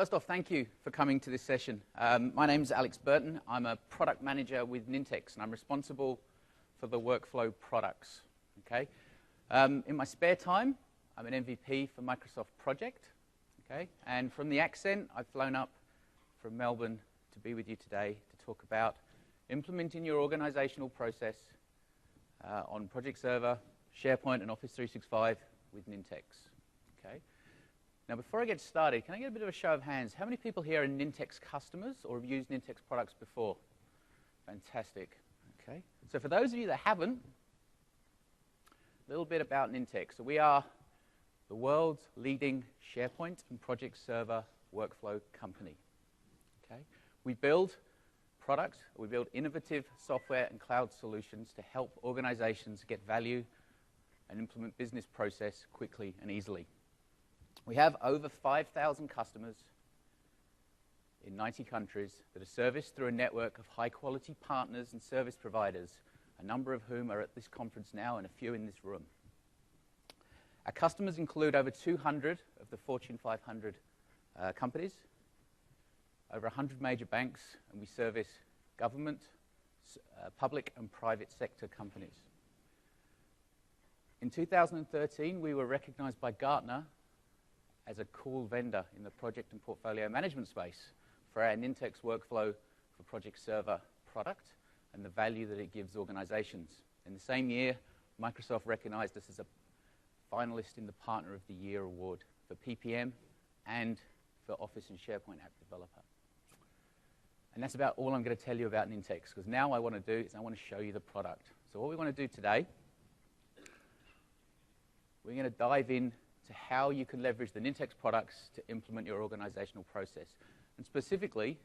First off, thank you for coming to this session. My name is Alex Burton. I'm a product manager with Nintex, and I'm responsible for the workflow products. Okay. In my spare time, I'm an MVP for Microsoft Project. Okay. And from the accent, I've flown up from Melbourne to be with you today to talk about implementing your organizational process on Project Server, SharePoint, and Office 365 with Nintex. Okay. Now, before I get started, can I get a bit of a show of hands? How many people here are Nintex customers or have used Nintex products before? Fantastic. Okay. So for those of you that haven't, a little bit about Nintex. So we are the world's leading SharePoint and Project Server workflow company. Okay. We build products, we build innovative software and cloud solutions to help organizations get value and implement business process quickly and easily. We have over 5,000 customers in 90 countries that are serviced through a network of high-quality partners and service providers, a number of whom are at this conference now and a few in this room. Our customers include over 200 of the Fortune 500 companies, over 100 major banks, and we service government, public and private sector companies. In 2013, we were recognized by Gartner as a cool vendor in the project and portfolio management space for our Nintex workflow for Project Server product and the value that it gives organizations. In the same year, Microsoft recognized us as a finalist in the Partner of the Year award for PPM and for Office and SharePoint App Developer. And that's about all I'm going to tell you about Nintex, because now I want to do is I want to show you the product. So what we want to do today, we're going to dive in to how you can leverage the Nintex products to implement your organizational process. And specifically,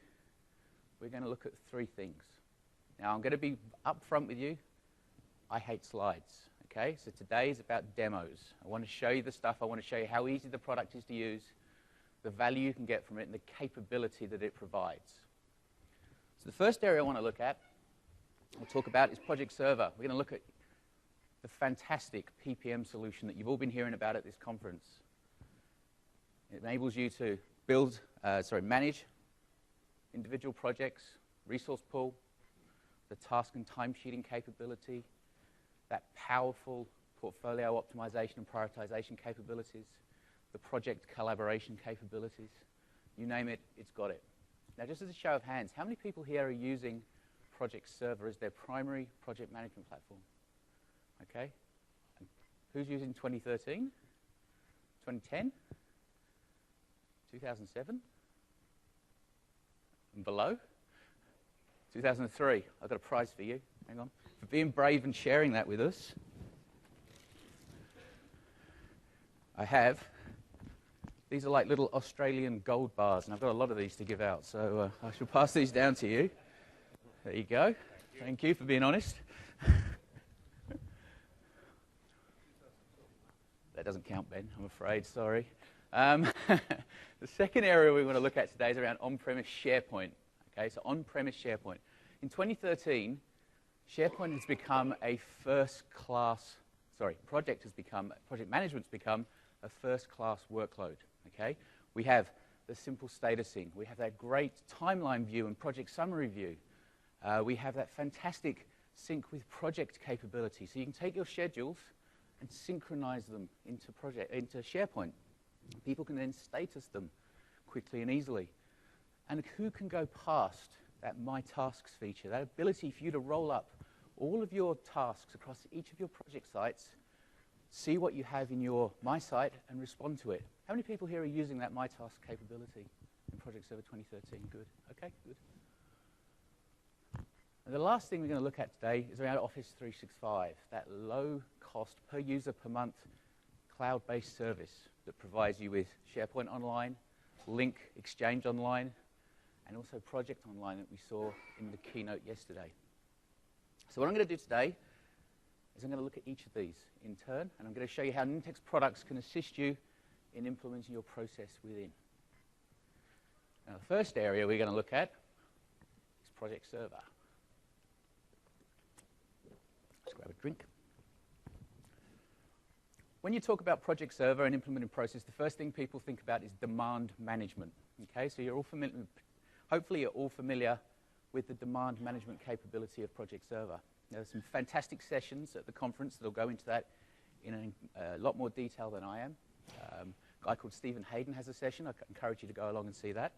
we're going to look at three things. Now, I'm going to be upfront with you. I hate slides. Okay? So today is about demos. I want to show you the stuff. I want to show you how easy the product is to use, the value you can get from it, and the capability that it provides. So the first area I want to look at, I'll talk about, is Project Server. We're going to look at the fantastic PPM solution that you've all been hearing about at this conference. It enables you to manage individual projects, resource pool, the task and timesheeting capability, that powerful portfolio optimization and prioritization capabilities, the project collaboration capabilities. You name it, it's got it. Now, just as a show of hands, how many people here are using Project Server as their primary project management platform? Okay. And who's using 2013? 2010? 2007? And below? 2003. I've got a prize for you. Hang on. For being brave and sharing that with us. I have. These are like little Australian gold bars, and I've got a lot of these to give out, so I shall pass these down to you. There you go. Thank you for being honest. That doesn't count, Ben, I'm afraid, sorry. The second area we want to look at today is around on-premise SharePoint. Okay, so on-premise SharePoint. In 2013, SharePoint has become a project management's become a first-class workload. Okay, we have the simple statusing. We have that great timeline view and project summary view. We have that fantastic sync with project capability. So you can take your schedules and synchronize them into SharePoint. People can then status them quickly and easily. And who can go past that My Tasks feature, that ability for you to roll up all of your tasks across each of your project sites, see what you have in your My Site, and respond to it. How many people here are using that My Task capability in Project Server 2013? Good. Okay, good. And the last thing we're going to look at today is around Office 365, that low-cost per user per month cloud-based service that provides you with SharePoint Online, Link Exchange Online, and also Project Online that we saw in the keynote yesterday. So what I'm going to do today is I'm going to look at each of these in turn, and I'm going to show you how Nintex products can assist you in implementing your process within. Now, the first area we're going to look at is Project Server. Let's grab a drink. when you talk about Project Server and implementing process, the first thing people think about is demand management. Okay, so you're all familiar, hopefully you're all familiar with the demand management capability of Project Server. There are some fantastic sessions at the conference that will go into that in a lot more detail than I am. A guy called Stephen Hayden has a session. I encourage you to go along and see that.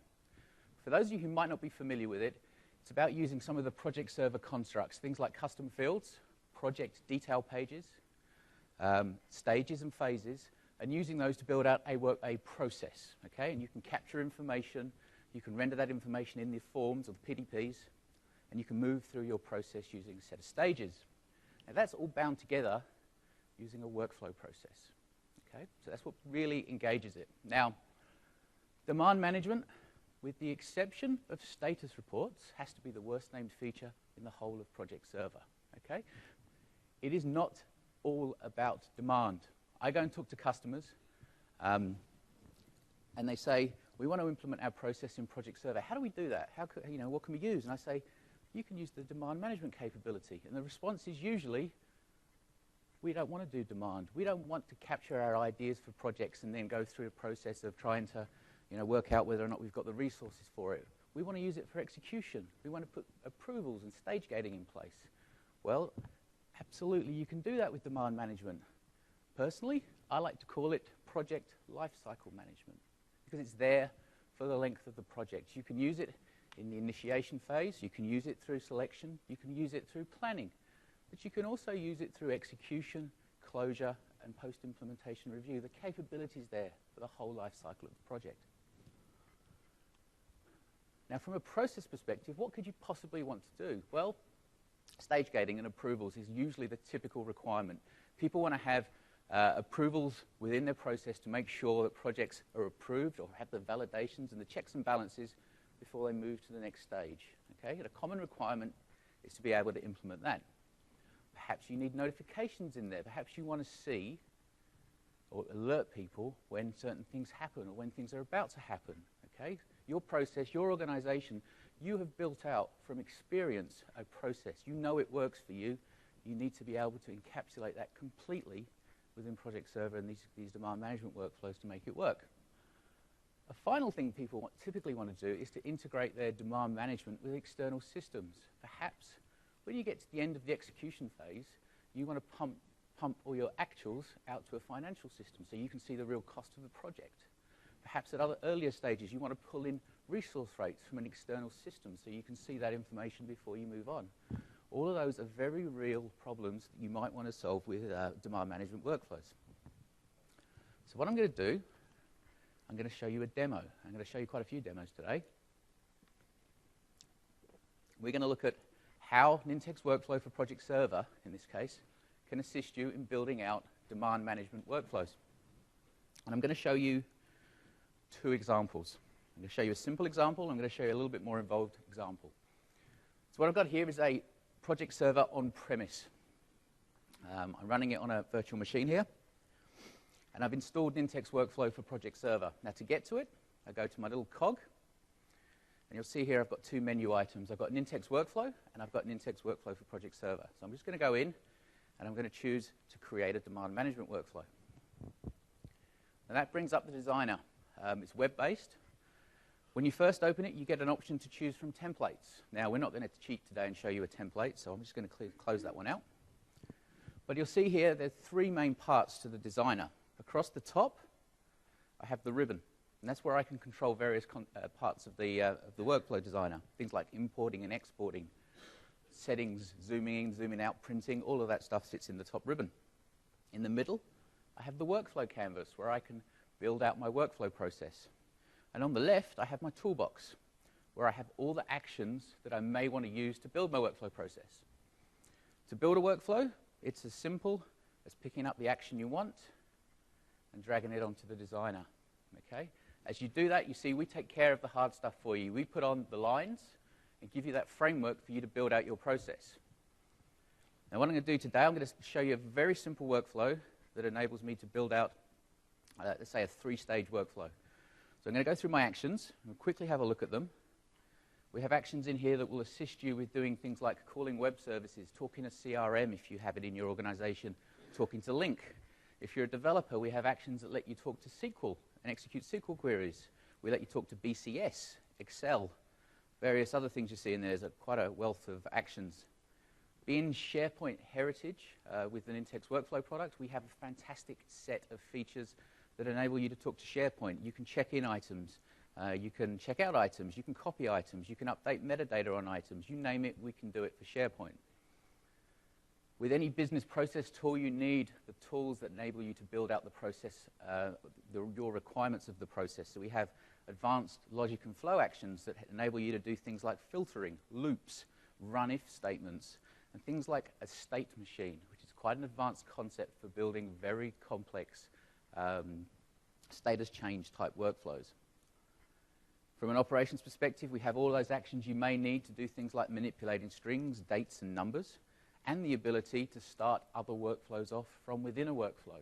For those of you who might not be familiar with it, it's about using some of the Project Server constructs, things like custom fields, project detail pages, stages and phases, and using those to build out a process, okay? And you can capture information, you can render that information in the forms or the PDPs, and you can move through your process using a set of stages. Now that's all bound together using a workflow process, okay? So that's what really engages it. Now, demand management, with the exception of status reports, has to be the worst named feature in the whole of Project Server, okay? It is not all about demand. I go and talk to customers, and they say, we want to implement our process in Project Server. How do we do that? What can we use? And I say, you can use the demand management capability. And the response is usually, we don't want to do demand. We don't want to capture our ideas for projects and then go through a process of trying to work out whether or not we've got the resources for it. We want to use it for execution. We want to put approvals and stage gating in place. Well, absolutely, you can do that with demand management. Personally, I like to call it project lifecycle management because it's there for the length of the project. You can use it in the initiation phase, you can use it through selection, you can use it through planning, but you can also use it through execution, closure, and post-implementation review. The capability is there for the whole life cycle of the project. Now, from a process perspective, what could you possibly want to do? Well, stage gating and approvals is usually the typical requirement. People want to have approvals within their process to make sure that projects are approved or have the validations and the checks and balances before they move to the next stage. Okay? And a common requirement is to be able to implement that. Perhaps you need notifications in there. Perhaps you want to see or alert people when certain things happen or when things are about to happen. Okay? Your process, your organization, you have built out from experience a process. You know it works for you. You need to be able to encapsulate that completely within Project Server and these demand management workflows to make it work. A final thing people typically want to do is to integrate their demand management with external systems. Perhaps when you get to the end of the execution phase, you want to pump all your actuals out to a financial system so you can see the real cost of the project. Perhaps at other earlier stages, you want to pull in resource rates from an external system so you can see that information before you move on. All of those are very real problems that you might want to solve with demand management workflows. So what I'm going to do, I'm going to show you a demo. I'm going to show you quite a few demos today. We're going to look at how Nintex Workflow for Project Server, in this case, can assist you in building out demand management workflows. And I'm going to show you two examples. I'm going to show you a simple example. I'm going to show you a little bit more involved example. So what I've got here is a Project Server on-premise. I'm running it on a virtual machine here. And I've installed Nintex Workflow for Project Server. Now to get to it, I go to my little cog. And you'll see here I've got two menu items. I've got Nintex Workflow and I've got Nintex Workflow for Project Server. So I'm just going to go in and I'm going to choose to create a demand management workflow. And that brings up the designer. It's web-based. When you first open it, you get an option to choose from templates. Now, we're not going to cheat today and show you a template, so I'm just going to close that one out. But you'll see here there are three main parts to the designer. Across the top, I have the ribbon, and that's where I can control various parts of the workflow designer. Things like importing and exporting, settings, zooming in, zooming out, printing, all of that stuff sits in the top ribbon. In the middle, I have the workflow canvas, where I can build out my workflow process. And on the left, I have my toolbox, where I have all the actions that I may want to use to build my workflow process. To build a workflow, it's as simple as picking up the action you want and dragging it onto the designer. Okay? As you do that, you see we take care of the hard stuff for you. We put on the lines and give you that framework for you to build out your process. Now what I'm going to do today, I'm going to show you a very simple workflow that enables me to build out, let's say, a three-stage workflow. So I'm going to go through my actions and quickly have a look at them. We have actions in here that will assist you with doing things like calling web services, talking to CRM if you have it in your organization, talking to Link. If you're a developer, we have actions that let you talk to SQL and execute SQL queries. We let you talk to BCS, Excel, various other things you see in there. There's quite a wealth of actions. Being SharePoint heritage with the Nintex workflow product, we have a fantastic set of features that enable you to talk to SharePoint. You can check in items, you can check out items, you can copy items, you can update metadata on items. You name it, we can do it for SharePoint. With any business process tool you need, the tools that enable you to build out the process, your requirements of the process. So we have advanced logic and flow actions that enable you to do things like filtering, loops, run if statements, and things like a state machine, which is quite an advanced concept for building very complex status change type workflows. From an operations perspective, we have all those actions you may need to do things like manipulating strings, dates, and numbers, and the ability to start other workflows off from within a workflow.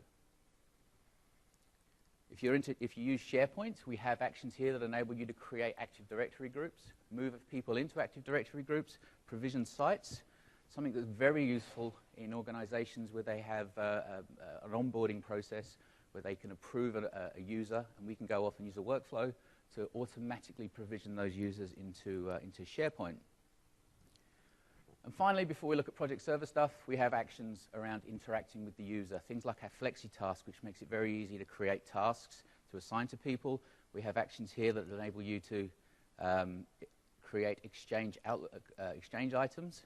If you use SharePoint, we have actions here that enable you to create Active Directory groups, move people into Active Directory groups, provision sites, something that's very useful in organizations where they have an onboarding process where they can approve a user, and we can go off and use a workflow to automatically provision those users into SharePoint. And finally, before we look at project server stuff, we have actions around interacting with the user. Things like our Flexi task, which makes it very easy to create tasks to assign to people. We have actions here that enable you to create exchange items.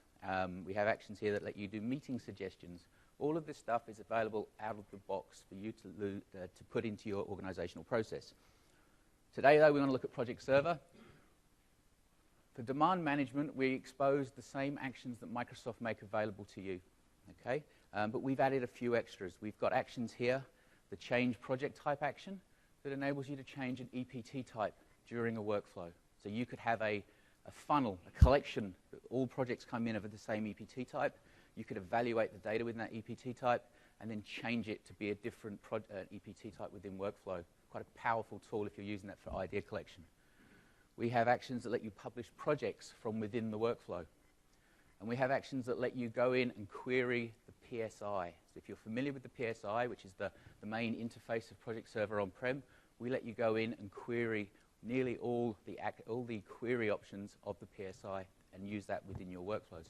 We have actions here that let you do meeting suggestions. All of this stuff is available out of the box for you to put into your organizational process. Today, though, we want to look at project server. For demand management, we expose the same actions that Microsoft make available to you, okay? But we've added a few extras. We've got actions here, the change project type action that enables you to change an EPT type during a workflow. So you could have a funnel, a collection, that all projects come in of the same EPT type. You could evaluate the data within that EPT type and then change it to be a different EPT type within workflow. Quite a powerful tool if you're using that for idea collection. We have actions that let you publish projects from within the workflow. And we have actions that let you go in and query the PSI. So if you're familiar with the PSI, which is the main interface of Project Server on-prem, we let you go in and query nearly all the query options of the PSI and use that within your workflows.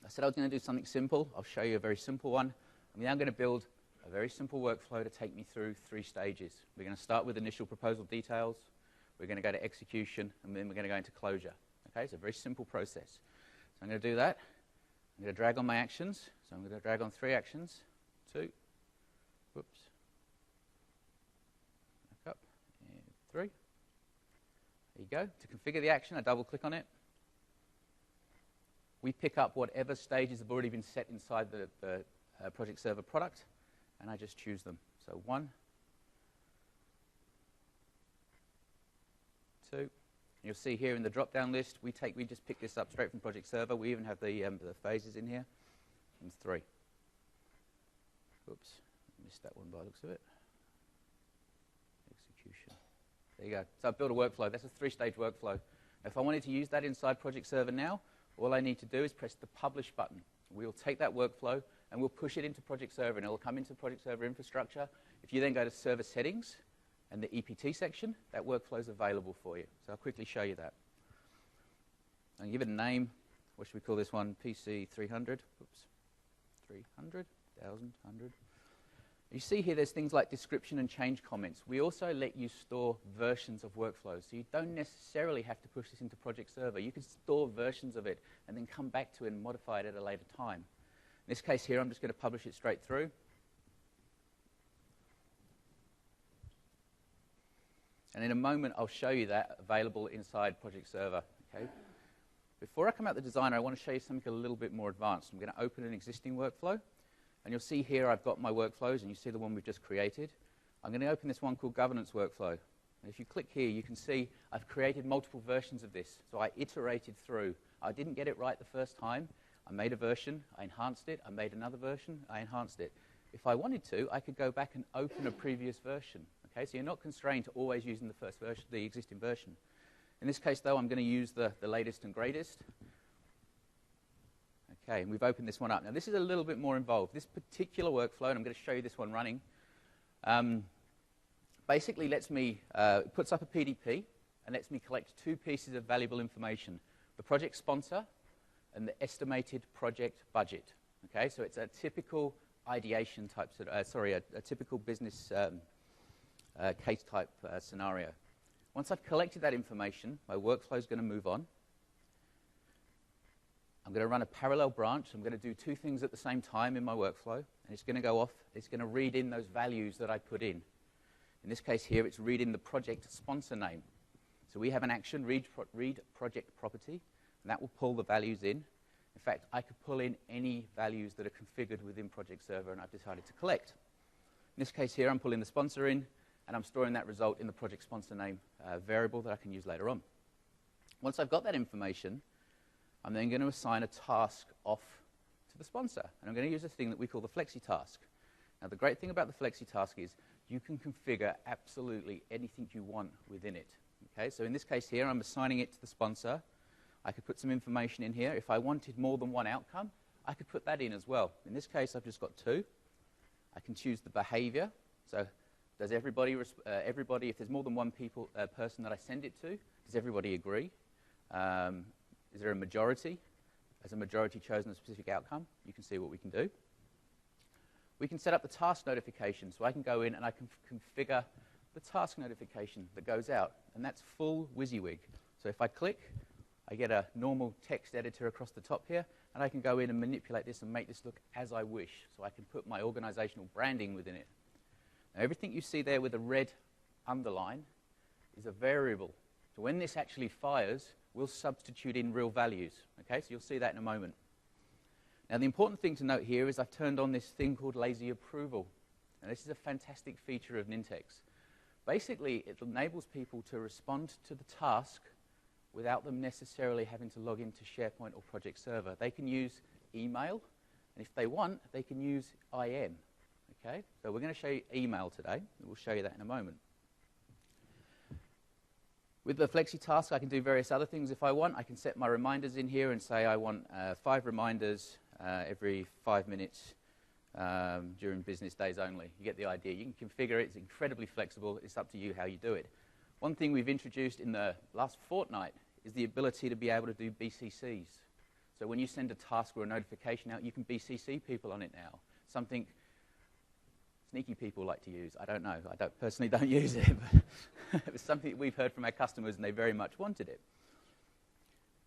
I said I was going to do something simple. I'll show you a very simple one. I'm now going to build a very simple workflow to take me through 3 stages. We're going to start with initial proposal details. We're going to go to execution, and then we're going to go into closure. Okay, it's a very simple process. So I'm going to do that. I'm going to drag on my actions. So I'm going to drag on 3 actions. 2. Whoops. Back up. And 3. There you go. To configure the action, I double-click on it. We pick up whatever stages have already been set inside the Project Server product, and I just choose them. So 1, 2. You'll see here in the drop-down list, we just pick this up straight from Project Server. We even have the phases in here. And 3. Oops, missed that one by the looks of it. Execution. There you go. So I've built a workflow. That's a 3-stage workflow. If I wanted to use that inside Project Server now, all I need to do is press the Publish button. We'll take that workflow and we'll push it into Project Server, and it'll come into Project Server infrastructure. If you then go to Server Settings and the EPT section, that workflow is available for you. So I'll quickly show you that. I'll give it a name. What should we call this one? PC 300. Oops. 300, 1,000, 100. You see here there's things like description and change comments. We also let you store versions of workflows. So you don't necessarily have to push this into Project Server. You can store versions of it and then come back to it and modify it at a later time. In this case here, I'm just going to publish it straight through. And in a moment, I'll show you that available inside Project Server. Okay? Before I come out the designer, I want to show you something a little bit more advanced. I'm going to open an existing workflow. And you'll see here I've got my workflows, and you see the one we've just created. I'm going to open this one called Governance Workflow. And if you click here, you can see I've created multiple versions of this. So I iterated through. I didn't get it right the first time. I made a version. I enhanced it. I made another version. I enhanced it. If I wanted to, I could go back and open a previous version. Okay, so you're not constrained to always using the first version, the existing version. In this case, though, I'm going to use the latest and greatest. Okay, and we've opened this one up. Now, this is a little bit more involved. This particular workflow, and I'm going to show you this one running, basically lets me, puts up a PDP and lets me collect two pieces of valuable information, the project sponsor and the estimated project budget. Okay, so it's a typical ideation type, a typical business case type scenario. Once I've collected that information, my workflow is going to move on. I'm going to run a parallel branch. I'm going to do two things at the same time in my workflow, and it's going to go off. It's going to read in those values that I put in. In this case here, it's reading the project sponsor name. So we have an action, read project property, and that will pull the values in. In fact, I could pull in any values that are configured within Project Server, and I've decided to collect. In this case here, I'm pulling the sponsor in, and I'm storing that result in the project sponsor name variable that I can use later on. Once I've got that information, I'm then going to assign a task off to the sponsor, and I'm going to use a thing that we call the flexi task. Now, the great thing about the flexi task is you can configure absolutely anything you want within it. Okay, so in this case here, I'm assigning it to the sponsor. I could put some information in here. If I wanted more than one outcome, I could put that in as well. In this case, I've just got two. I can choose the behavior. So does everybody, if there's more than one person that I send it to, does everybody agree? Is there a majority? Has a majority chosen a specific outcome? You can see what we can do. We can set up the task notification. So I can go in and I can configure the task notification that goes out. And that's full WYSIWYG. So if I click, I get a normal text editor across the top here, and I can go in and manipulate this and make this look as I wish. So I can put my organizational branding within it. Now, everything you see there with a red underline is a variable. So when this actually fires, we'll substitute in real values. Okay, so you'll see that in a moment. Now, the important thing to note here is I've turned on this thing called lazy approval. And this is a fantastic feature of Nintex. Basically, it enables people to respond to the task without them necessarily having to log into SharePoint or Project Server. They can use email, and if they want, they can use IM. Okay, so we're going to show you email today, and we'll show you that in a moment. With the flexi task, I can do various other things if I want. I can set my reminders in here and say I want 5 reminders every 5 minutes during business days only. You get the idea. You can configure it. It's incredibly flexible. It's up to you how you do it. One thing we've introduced in the last fortnight is the ability to be able to do BCCs. So when you send a task or a notification out, you can BCC people on it now. Something sneaky people like to use. I don't know. I personally don't use it, but it was something that we've heard from our customers, and they very much wanted it.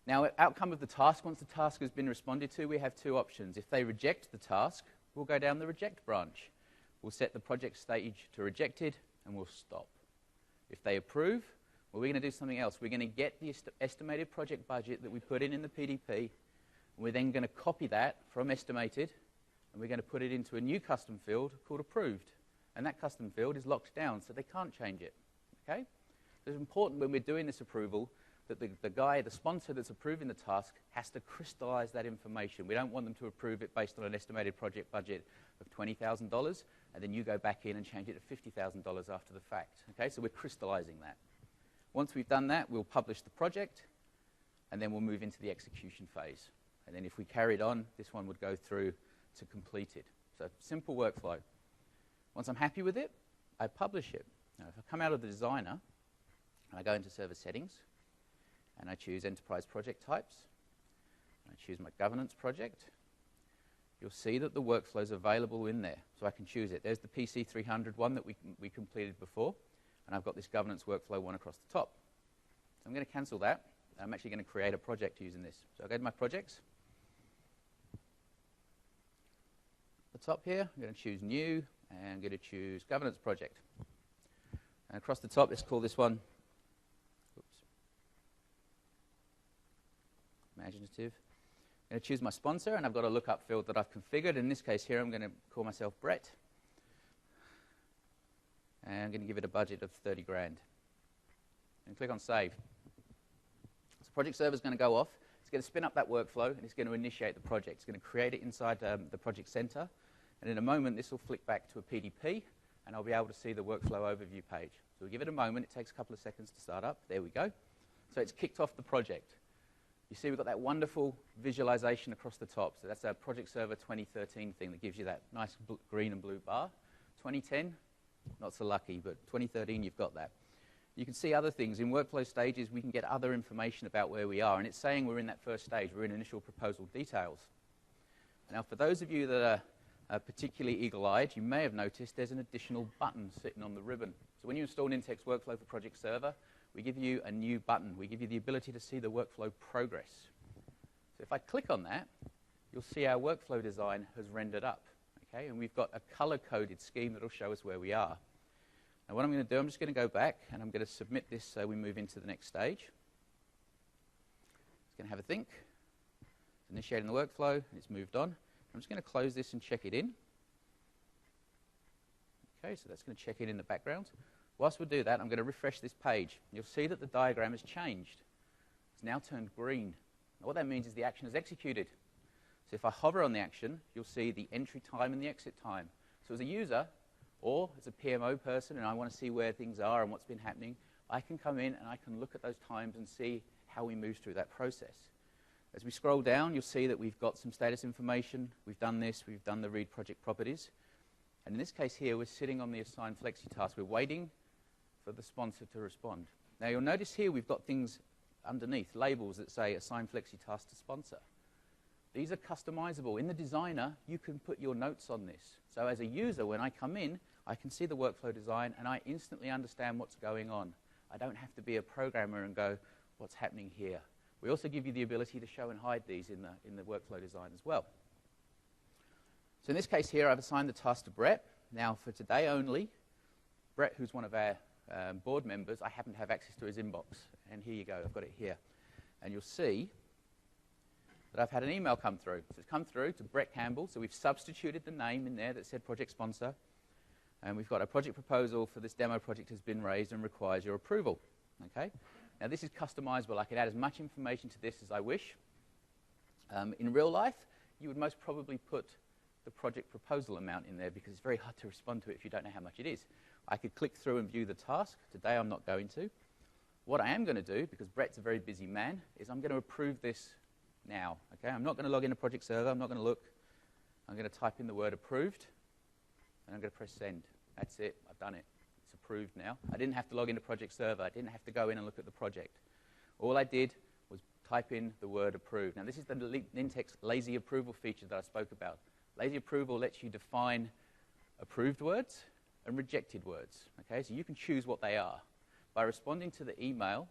Now, outcome of the task, once the task has been responded to, we have two options. If they reject the task, we'll go down the reject branch. We'll set the project stage to rejected, and we'll stop. If they approve, well, we're going to do something else. We're going to get the estimated project budget that we put in the PDP, and we're then going to copy that from estimated, and we're going to put it into a new custom field called approved. And that custom field is locked down, so they can't change it. Okay? So it's important when we're doing this approval that the sponsor that's approving the task has to crystallize that information. We don't want them to approve it based on an estimated project budget of $20,000, and then you go back in and change it to $50,000 after the fact. Okay? So we're crystallizing that. Once we've done that, we'll publish the project, and then we'll move into the execution phase. And then if we carried on, this one would go through to complete it. So simple workflow. Once I'm happy with it, I publish it. Now, if I come out of the designer and I go into server settings and I choose enterprise project types, and I choose my governance project, you'll see that the workflow is available in there. So I can choose it. There's the PC 300 one that we completed before, and I've got this governance workflow one across the top. So I'm going to cancel that. I'm actually going to create a project using this. So I go to my projects. At the top here, I'm going to choose new, and I'm going to choose governance project. And across the top, let's call this one imaginative. I'm going to choose my sponsor, and I've got a lookup field that I've configured. In this case here, I'm going to call myself Brett. And I'm going to give it a budget of 30 grand. And click on Save. So Project Server is going to go off. It's going to spin up that workflow, and it's going to initiate the project. It's going to create it inside the project center. And in a moment, this will flick back to a PDP, and I'll be able to see the workflow overview page. So we'll give it a moment. It takes a couple of seconds to start up. There we go. So it's kicked off the project. You see we've got that wonderful visualization across the top. So that's our Project Server 2013 thing that gives you that nice green and blue bar. 2010, not so lucky, but 2013 you've got that. You can see other things. In workflow stages, we can get other information about where we are, and it's saying we're in that first stage. We're in initial proposal details. Now, for those of you that are particularly eagle-eyed, you may have noticed there's an additional button sitting on the ribbon. So when you install Nintex Workflow for Project Server, we give you a new button. We give you the ability to see the workflow progress. So if I click on that, you'll see our workflow design has rendered up. Okay? And we've got a color-coded scheme that will show us where we are. Now what I'm going to do, I'm just going to go back and I'm going to submit this so we move into the next stage. It's going to have a think. It's initiating the workflow, and it's moved on. I'm just going to close this and check it in. Okay, so that's going to check in the background. Whilst we do that, I'm going to refresh this page. You'll see that the diagram has changed. It's now turned green. Now what that means is the action is executed. So if I hover on the action, you'll see the entry time and the exit time. So as a user, or as a PMO person, and I want to see where things are and what's been happening, I can come in and I can look at those times and see how we move through that process. As we scroll down, you'll see that we've got some status information. We've done this. We've done the read project properties. And in this case here, we're sitting on the assigned flexi task. We're waiting for the sponsor to respond. Now, you'll notice here we've got things underneath, labels that say assign flexi task to sponsor. These are customizable. In the designer, you can put your notes on this. So as a user, when I come in, I can see the workflow design and I instantly understand what's going on. I don't have to be a programmer and go, what's happening here? We also give you the ability to show and hide these in the workflow design as well. So in this case here, I've assigned the task to Brett. Now for today only, Brett, who's one of our board members, I happen to have access to his inbox. And here you go, I've got it here. And you'll see that I've had an email come through. So it's come through to Brett Campbell. So we've substituted the name in there that said project sponsor. And we've got a project proposal for this demo project has been raised and requires your approval. Okay? Now this is customizable. I can add as much information to this as I wish. In real life, you would most probably put the project proposal amount in there because it's very hard to respond to it if you don't know how much it is. I could click through and view the task. Today I'm not going to. What I am going to do, because Brett's a very busy man, is I'm going to approve this now. Okay? I'm not going to log into Project Server. I'm not going to look. I'm going to type in the word approved, and I'm going to press send. That's it. I've done it. It's approved now. I didn't have to log into Project Server. I didn't have to go in and look at the project. All I did was type in the word approved. Now, this is the Nintex lazy approval feature that I spoke about. Lazy approval lets you define approved words and rejected words. Okay, so you can choose what they are. By responding to the email,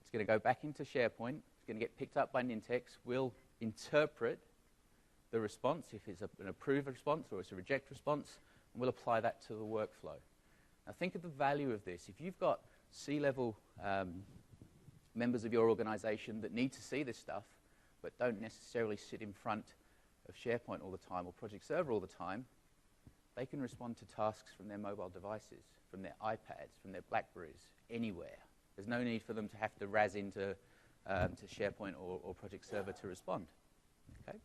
it's going to go back into SharePoint. It's going to get picked up by Nintex. We'll interpret the response, if it's an approved response or it's a reject response, and we'll apply that to the workflow. Now think of the value of this. If you've got C-level members of your organization that need to see this stuff, but don't necessarily sit in front of SharePoint all the time or Project Server all the time, they can respond to tasks from their mobile devices, from their iPads, from their Blackberries, anywhere. There's no need for them to have to razz into to SharePoint or Project Server to respond. Okay?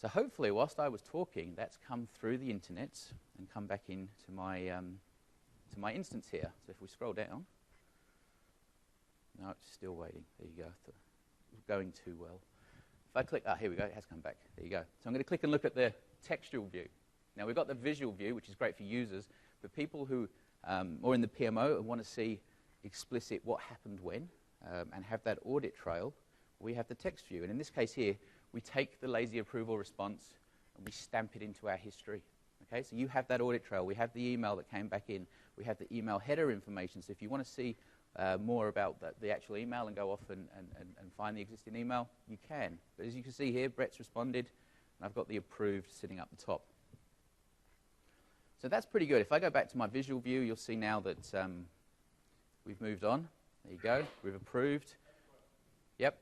So hopefully, whilst I was talking, that's come through the internet and come back into my instance here. So if we scroll down, no, it's still waiting. There you go. It's going too well. If I click, here we go, it has come back. There you go. So I'm going to click and look at the textual view. Now, we've got the visual view, which is great for users, but people who, more in the PMO, want to see explicit what happened when and have that audit trail, we have the text view. And in this case here, we take the lazy approval response and we stamp it into our history. Okay, so you have that audit trail. We have the email that came back in. We have the email header information. So if you want to see more about the actual email and go off and find the existing email, you can. But as you can see here, Brett's responded, and I've got the approved sitting up the top. So that's pretty good. If I go back to my visual view, you'll see now that we've moved on. There you go. We've approved. Yep.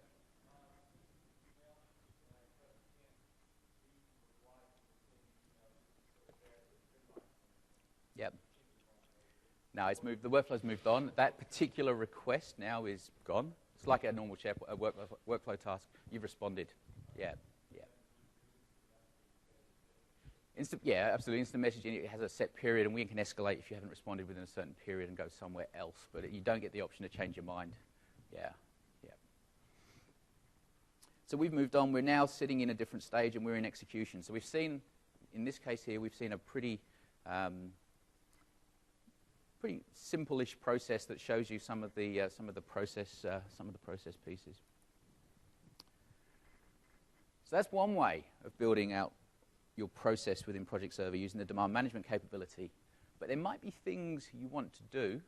Yep. Now it's moved. The workflow's moved on. That particular request now is gone. It's like a normal workflow task. You've responded. Yeah. Yeah, absolutely. Instant messaging, it has a set period, and we can escalate if you haven't responded within a certain period and go somewhere else. But you don't get the option to change your mind. Yeah. So we've moved on. We're now sitting in a different stage, and we're in execution. So we've seen, in this case here, we've seen a pretty simple-ish process that shows you some of the process pieces. So that's one way of building out your process within Project Server using the demand management capability. But there might be things you want to do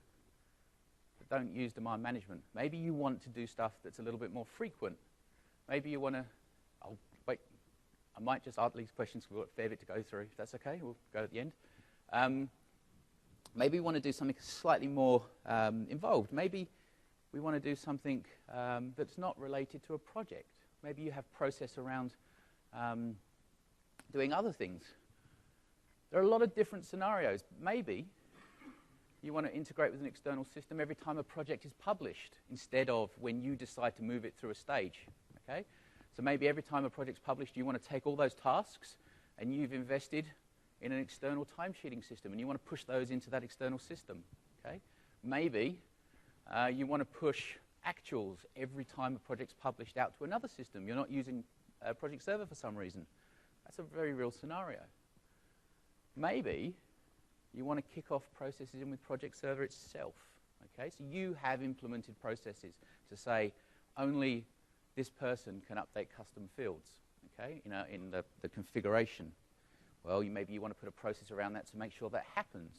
that don't use demand management. Maybe you want to do stuff that's a little bit more frequent. Maybe you want to, oh, wait, I might just ask these questions because we've got a fair bit to go through. If that's okay, we'll go at the end. Maybe we want to do something slightly more involved. Maybe we want to do something that's not related to a project. Maybe you have process around doing other things. There are a lot of different scenarios. Maybe you want to integrate with an external system every time a project is published instead of when you decide to move it through a stage. Okay? So maybe every time a project's published, you want to take all those tasks and you've invested in an external timesheeting system and you want to push those into that external system. Okay? Maybe you want to push actuals every time a project's published out to another system. You're not using Project Server for some reason. That's a very real scenario. Maybe you want to kick off processes in with Project Server itself. Okay? So you have implemented processes to say only this person can update custom fields, okay, in the configuration. Well, maybe you want to put a process around that to make sure that happens.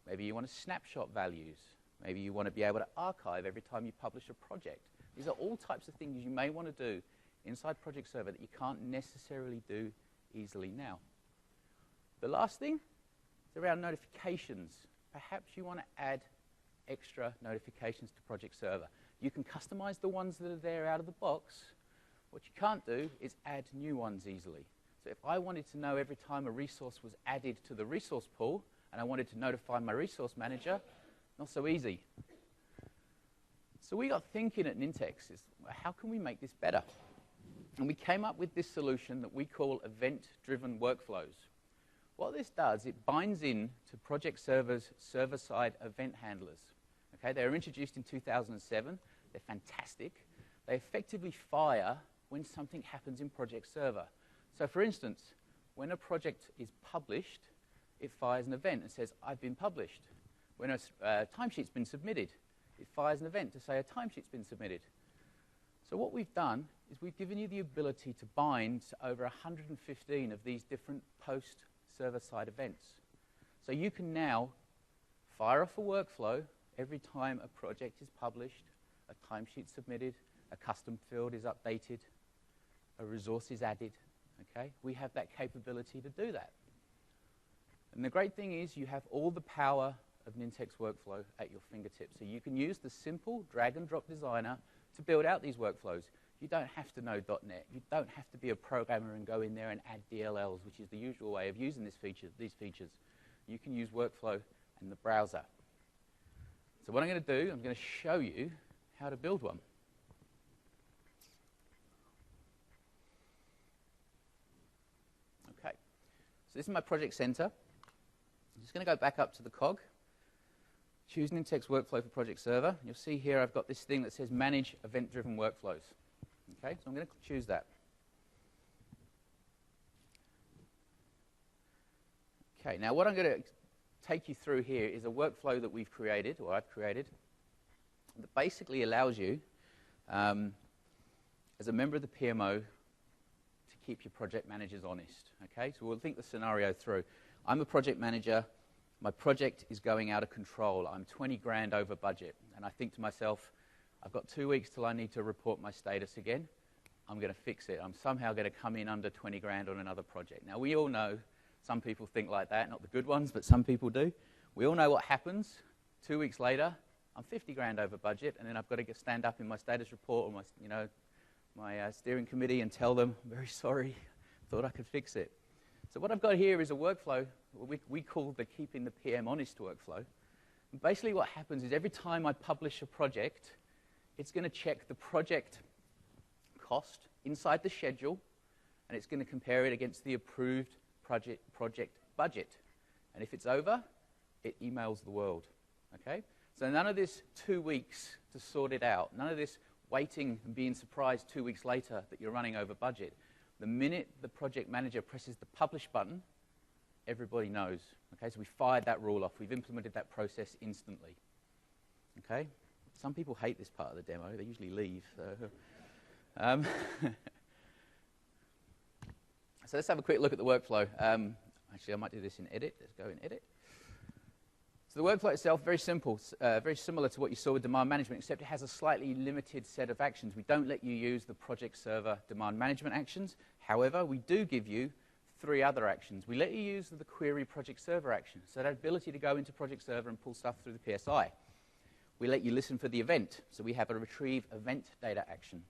Maybe you want to snapshot values. Maybe you want to be able to archive every time you publish a project. These are all types of things you may want to do inside Project Server that you can't necessarily do easily now. The last thing is around notifications. Perhaps you want to add extra notifications to Project Server. You can customize the ones that are there out of the box. What you can't do is add new ones easily. So if I wanted to know every time a resource was added to the resource pool and I wanted to notify my resource manager, not so easy. So we got thinking at Nintex, how can we make this better? And we came up with this solution that we call event-driven workflows. What this does, it binds in to Project Server's server-side event handlers. Okay, they were introduced in 2007. They're fantastic. They effectively fire when something happens in Project Server. So for instance, when a project is published, it fires an event and says, I've been published. When a timesheet's been submitted, it fires an event to say a timesheet's been submitted. So what we've done is we've given you the ability to bind to over 115 of these different post-server-side events. So you can now fire off a workflow every time a project is published, a timesheet submitted, a custom field is updated, a resource is added. Okay? We have that capability to do that. And the great thing is you have all the power of Nintex workflow at your fingertips. So you can use the simple drag-and-drop designer to build out these workflows. You don't have to know .NET. You don't have to be a programmer and go in there and add DLLs, which is the usual way of using these features. You can use workflow in the browser. So what I'm going to do, I'm going to show you how to build one. Okay, so this is my project center. I'm just going to go back up to the cog, choose Nintex Workflow for Project Server. You'll see here I've got this thing that says Manage Event-Driven Workflows. Okay, so I'm going to choose that. Okay, now what I'm going to take you through here is a workflow that we've created, or I've created, that basically allows you, as a member of the PMO, to keep your project managers honest. Okay, so we'll think the scenario through. I'm a project manager. My project is going out of control. I'm 20 grand over budget. And I think to myself, I've got 2 weeks till I need to report my status again. I'm going to fix it. I'm somehow going to come in under 20 grand on another project. Now, we all know some people think like that, not the good ones, but some people do. We all know what happens. 2 weeks later, I'm 50 grand over budget, and then I've got to stand up in my status report or my steering committee and tell them, I'm very sorry, thought I could fix it. So what I've got here is a workflow we call the Keeping the PM Honest workflow. And basically what happens is every time I publish a project, it's going to check the project cost inside the schedule, and it's going to compare it against the approved project budget. And if it's over, it emails the world. Okay? So none of this 2 weeks to sort it out. None of this waiting and being surprised 2 weeks later that you're running over budget. The minute the project manager presses the publish button, everybody knows. Okay, so we fired that rule off. We've implemented that process instantly. Okay, some people hate this part of the demo. They usually leave. So, so let's have a quick look at the workflow. Actually, I might do this in edit. Let's go in edit. So the workflow itself, very simple, very similar to what you saw with demand management, except it has a slightly limited set of actions. We don't let you use the project server demand management actions. However, we do give you 3 other actions. We let you use the query project server action, so that ability to go into project server and pull stuff through the PSI. We let you listen for the event, so we have a retrieve event data action.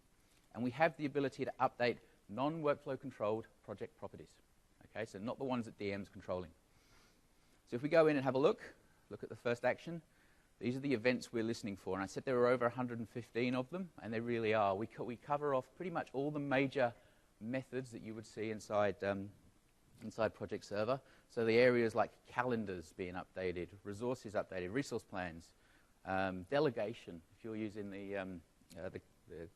And we have the ability to update non-workflow controlled project properties. Okay, so not the ones that DM's controlling. So if we go in and have a look at the first action, these are the events we're listening for. And I said there were over 115 of them, and they really are. We cover off pretty much all the major methods that you would see inside Project Server. So the areas like calendars being updated, resources updated, resource plans, delegation, if you're using the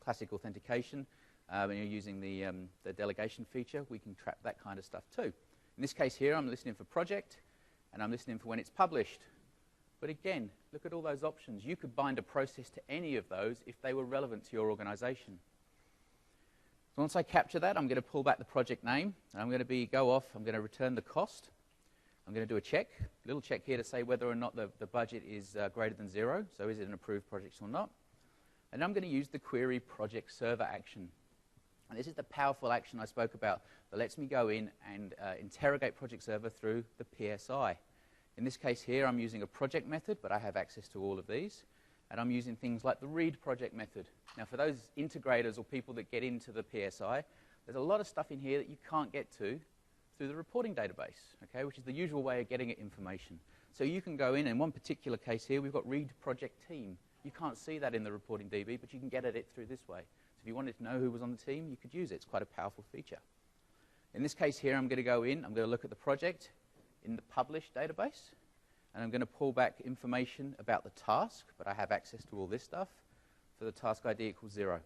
classic authentication, and you're using the delegation feature, we can trap that kind of stuff too. In this case here, I'm listening for project, and I'm listening for when it's published. But again, look at all those options. You could bind a process to any of those if they were relevant to your organization. So once I capture that, I'm going to pull back the project name, and I'm going to go off, I'm going to return the cost. I'm going to do a little check here to say whether or not the budget is greater than 0, so is it an approved project or not. And I'm going to use the query project server action. And this is the powerful action I spoke about that lets me go in and interrogate project server through the PSI. In this case here, I'm using a project method, but I have access to all of these. And I'm using things like the read project method. Now, for those integrators or people that get into the PSI, there's a lot of stuff in here that you can't get to through the reporting database, okay, which is the usual way of getting at information. So you can go in one particular case here, we've got read project team. You can't see that in the reporting DB, but you can get at it through this way. So if you wanted to know who was on the team, you could use it. It's quite a powerful feature. In this case here, I'm going to go in, I'm going to look at the project in the publish database, and I'm going to pull back information about the task, but I have access to all this stuff, for the task ID equals 0.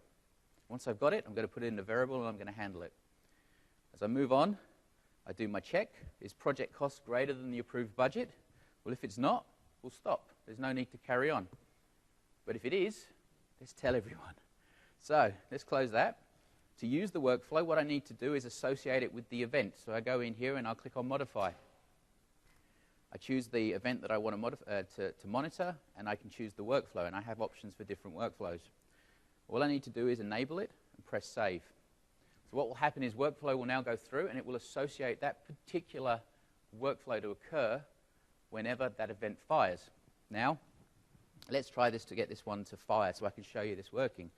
Once I've got it, I'm going to put it in a variable, and I'm going to handle it. As I move on, I do my check. Is project cost greater than the approved budget? Well, if it's not, we'll stop. There's no need to carry on. But if it is, let's tell everyone. So let's close that. To use the workflow, what I need to do is associate it with the event. So I go in here and I'll click on Modify. I choose the event that I want to monitor, and I can choose the workflow, and I have options for different workflows. All I need to do is enable it and press Save. So what will happen is workflow will now go through, and it will associate that particular workflow to occur whenever that event fires. Now, let's try this to get this one to fire so I can show you this working.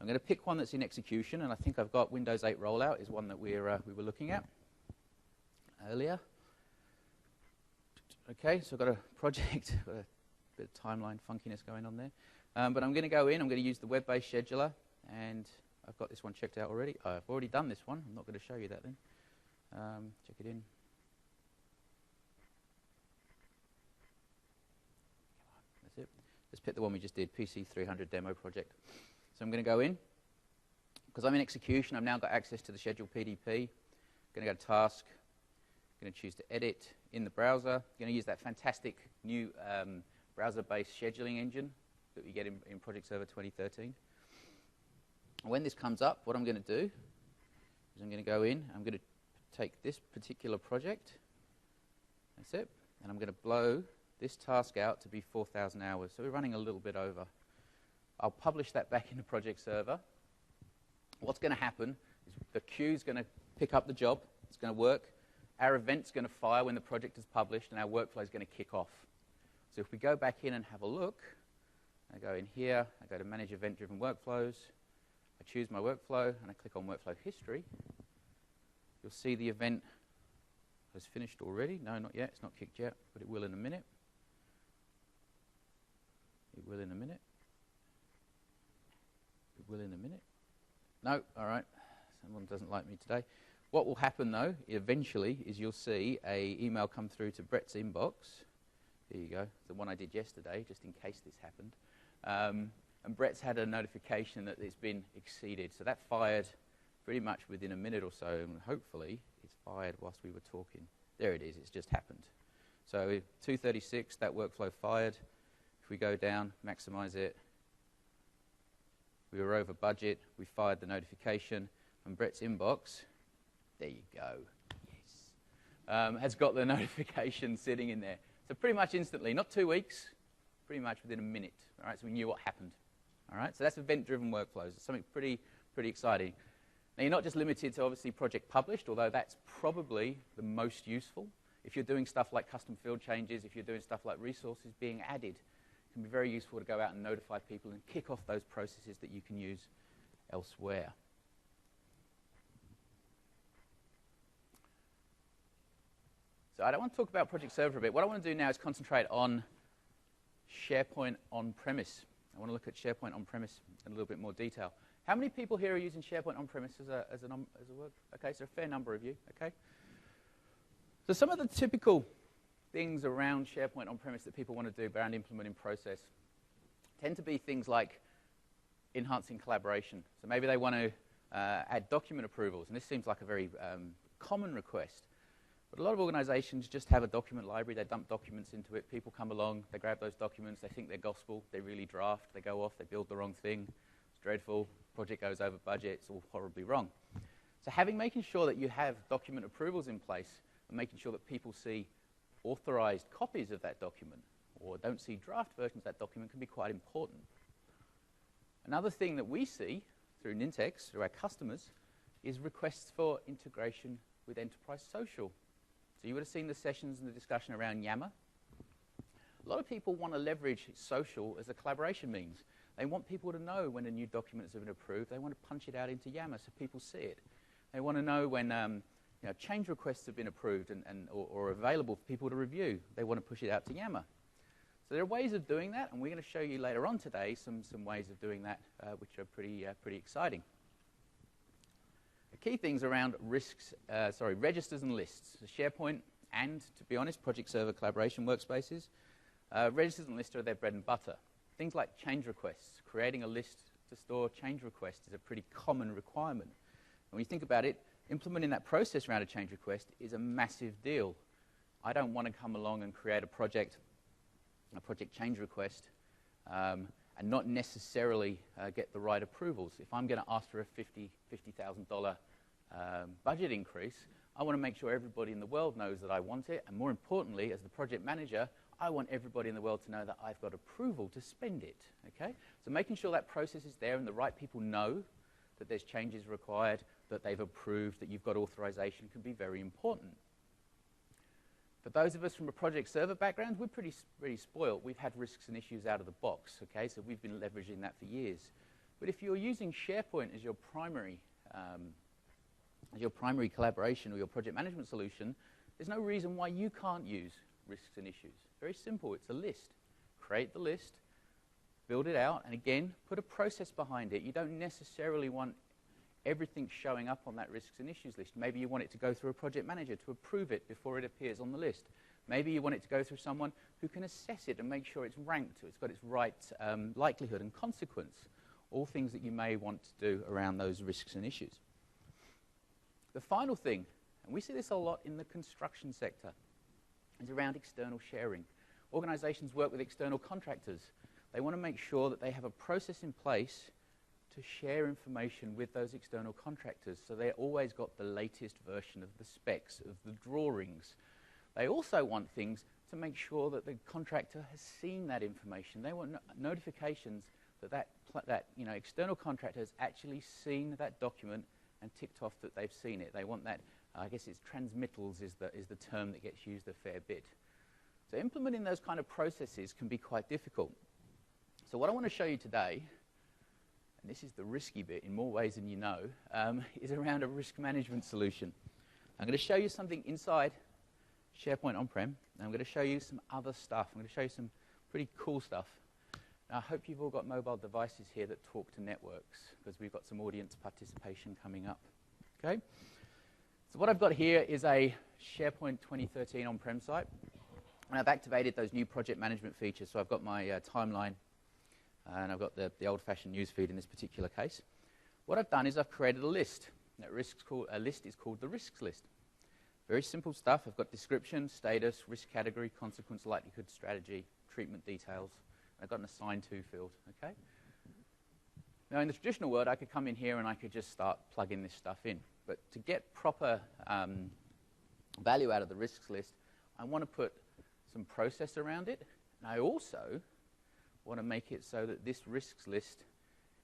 I'm going to pick one that's in execution, and I think I've got Windows 8 rollout is one that we were looking at earlier. Okay, so I've got a project, got a bit of timeline funkiness going on there. But I'm going to go in, I'm going to use the web-based scheduler, and I've got this one checked out already. I've already done this one. I'm not going to show you that then. Check it in. That's it. Let's pick the one we just did, PC300 demo project. So I'm going to go in. Because I'm in execution, I've now got access to the schedule PDP. I'm going to go to task. I'm going to choose to edit in the browser. I'm going to use that fantastic new browser-based scheduling engine that we get in Project Server 2013. When this comes up, what I'm going to do is I'm going to go in, I'm going to take this particular project, that's it, and I'm going to blow this task out to be 4,000 hours. So we're running a little bit over. I'll publish that back into Project Server. What's going to happen is the queue's going to pick up the job, it's going to work, our event's going to fire when the project is published, and our workflow is going to kick off. So if we go back in and have a look, I go in here, I go to Manage Event-Driven Workflows, I choose my workflow, and I click on Workflow History. You'll see the event has finished already. No, not yet. It's not kicked yet, but it will in a minute. It will in a minute. It will in a minute. No, all right. Someone doesn't like me today. What will happen, though, eventually, is you'll see an email come through to Brett's inbox. Here you go. The one I did yesterday, just in case this happened. and Brett's had a notification that it's been exceeded. So that fired pretty much within a minute or so, and hopefully it's fired whilst we were talking. There it is, it's just happened. So 2:36, that workflow fired. If we go down, maximize it, we were over budget, we fired the notification, and Brett's inbox, there you go, yes, has got the notification sitting in there. So pretty much instantly, not 2 weeks, pretty much within a minute. All right, so we knew what happened. All right, so that's event-driven workflows. It's something pretty exciting. Now, you're not just limited to, obviously, project published, although that's probably the most useful. If you're doing stuff like custom field changes, if you're doing stuff like resources being added, it can be very useful to go out and notify people and kick off those processes that you can use elsewhere. So I don't want to talk about Project Server a bit. What I want to do now is concentrate on SharePoint on-premise. I want to look at SharePoint on-premise in a little bit more detail. How many people here are using SharePoint on-premise as a work? Okay, so a fair number of you, okay? So some of the typical things around SharePoint on-premise that people want to do around implementing process tend to be things like enhancing collaboration. So maybe they want to add document approvals, and this seems like a very common request. But a lot of organizations just have a document library, they dump documents into it, people come along, they grab those documents, they think they're gospel, they really draft, they go off, they build the wrong thing, it's dreadful, project goes over budget, it's all horribly wrong. So making sure that you have document approvals in place and making sure that people see authorized copies of that document or don't see draft versions of that document can be quite important. Another thing that we see through Nintex, through our customers, is requests for integration with Enterprise Social. So you would have seen the sessions and the discussion around Yammer. A lot of people want to leverage social as a collaboration means. They want people to know when a new document has been approved. They want to punch it out into Yammer so people see it. They want to know when change requests have been approved or available for people to review. They want to push it out to Yammer. So there are ways of doing that, and we're going to show you later on today some ways of doing that which are pretty exciting. The key things around registers and lists. So SharePoint and, to be honest, Project Server collaboration workspaces. Registers and lists are their bread and butter. Things like change requests. Creating a list to store change requests is a pretty common requirement. And when you think about it, implementing that process around a change request is a massive deal. I don't want to come along and create a project change request, and not necessarily get the right approvals. If I'm going to ask for a $50,000 budget increase, I want to make sure everybody in the world knows that I want it, and more importantly, as the project manager, I want everybody in the world to know that I've got approval to spend it, okay? So making sure that process is there and the right people know that there's changes required, that they've approved, that you've got authorization can be very important. For those of us from a Project Server background, we're pretty spoiled. We've had risks and issues out of the box, okay? So we've been leveraging that for years. But if you're using SharePoint as your primary collaboration or your project management solution, there's no reason why you can't use risks and issues. Very simple. It's a list. Create the list, build it out, and again, put a process behind it. You don't necessarily want everything showing up on that risks and issues list. Maybe you want it to go through a project manager to approve it before it appears on the list. Maybe you want it to go through someone who can assess it and make sure it's ranked, so it's got its right likelihood and consequence. All things that you may want to do around those risks and issues. The final thing, and we see this a lot in the construction sector, is around external sharing. Organizations work with external contractors. They want to make sure that they have a process in place to share information with those external contractors, so they've always got the latest version of the specs, of the drawings. They also want things to make sure that the contractor has seen that information. They want notifications that external contractor has actually seen that document and ticked off that they've seen it. They want that, I guess it's transmittals is the term that gets used a fair bit. So implementing those kind of processes can be quite difficult. So what I want to show you today, and this is the risky bit in more ways than you know, is around a risk management solution. I'm going to show you something inside SharePoint on-prem, and I'm going to show you some other stuff. I'm going to show you some pretty cool stuff. Now, I hope you've all got mobile devices here that talk to networks, because we've got some audience participation coming up. Okay? So what I've got here is a SharePoint 2013 on-prem site, and I've activated those new project management features. So I've got my timeline and I've got the old-fashioned newsfeed in this particular case. What I've done is I've created a list. That list is called the risks list. Very simple stuff. I've got description, status, risk category, consequence, likelihood, strategy, treatment details. I've got an assigned to field. Okay. Now, in the traditional world, I could come in here and I could just start plugging this stuff in. But to get proper value out of the risks list, I want to put some process around it. And I also want to make it so that this risks list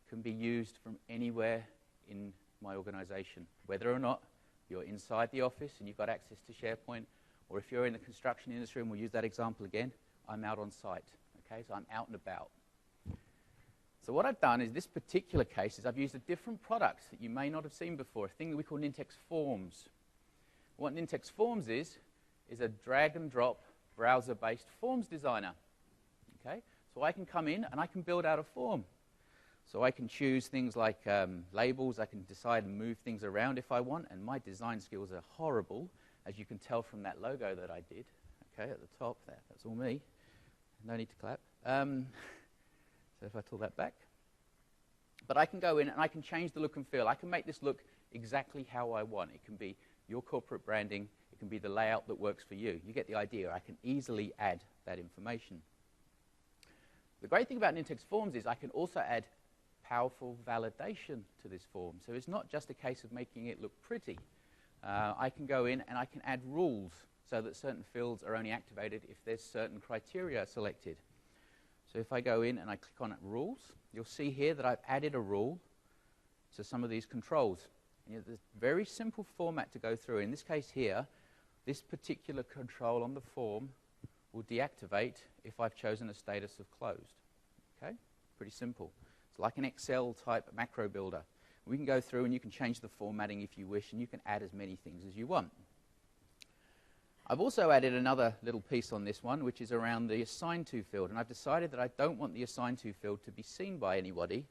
can be used from anywhere in my organization, whether or not you're inside the office and you've got access to SharePoint, or if you're in the construction industry, and we'll use that example again, I'm out on site. Okay, so I'm out and about. So what I've done is this particular case is I've used a different product that you may not have seen before, a thing that we call Nintex Forms. What Nintex Forms is a drag and drop browser-based forms designer. Okay, so I can come in and I can build out a form. So I can choose things like labels. I can decide and move things around if I want, and my design skills are horrible, as you can tell from that logo that I did. Okay, at the top there, that's all me. No need to clap. So if I pull that back. But I can go in and I can change the look and feel. I can make this look exactly how I want. It can be your corporate branding. It can be the layout that works for you. You get the idea. I can easily add that information. The great thing about Nintex Forms is I can also add powerful validation to this form. So it's not just a case of making it look pretty. I can go in and I can add rules so that certain fields are only activated if there's certain criteria selected. So if I go in and I click on rules, you'll see here that I've added a rule to some of these controls. And there's a very simple format to go through. In this case here, this particular control on the form will deactivate if I've chosen a status of closed. Okay? Pretty simple. It's like an Excel type macro builder. We can go through and you can change the formatting if you wish, and you can add as many things as you want. I've also added another little piece on this one, which is around the assigned to field. And I've decided that I don't want the assigned to field to be seen by anybody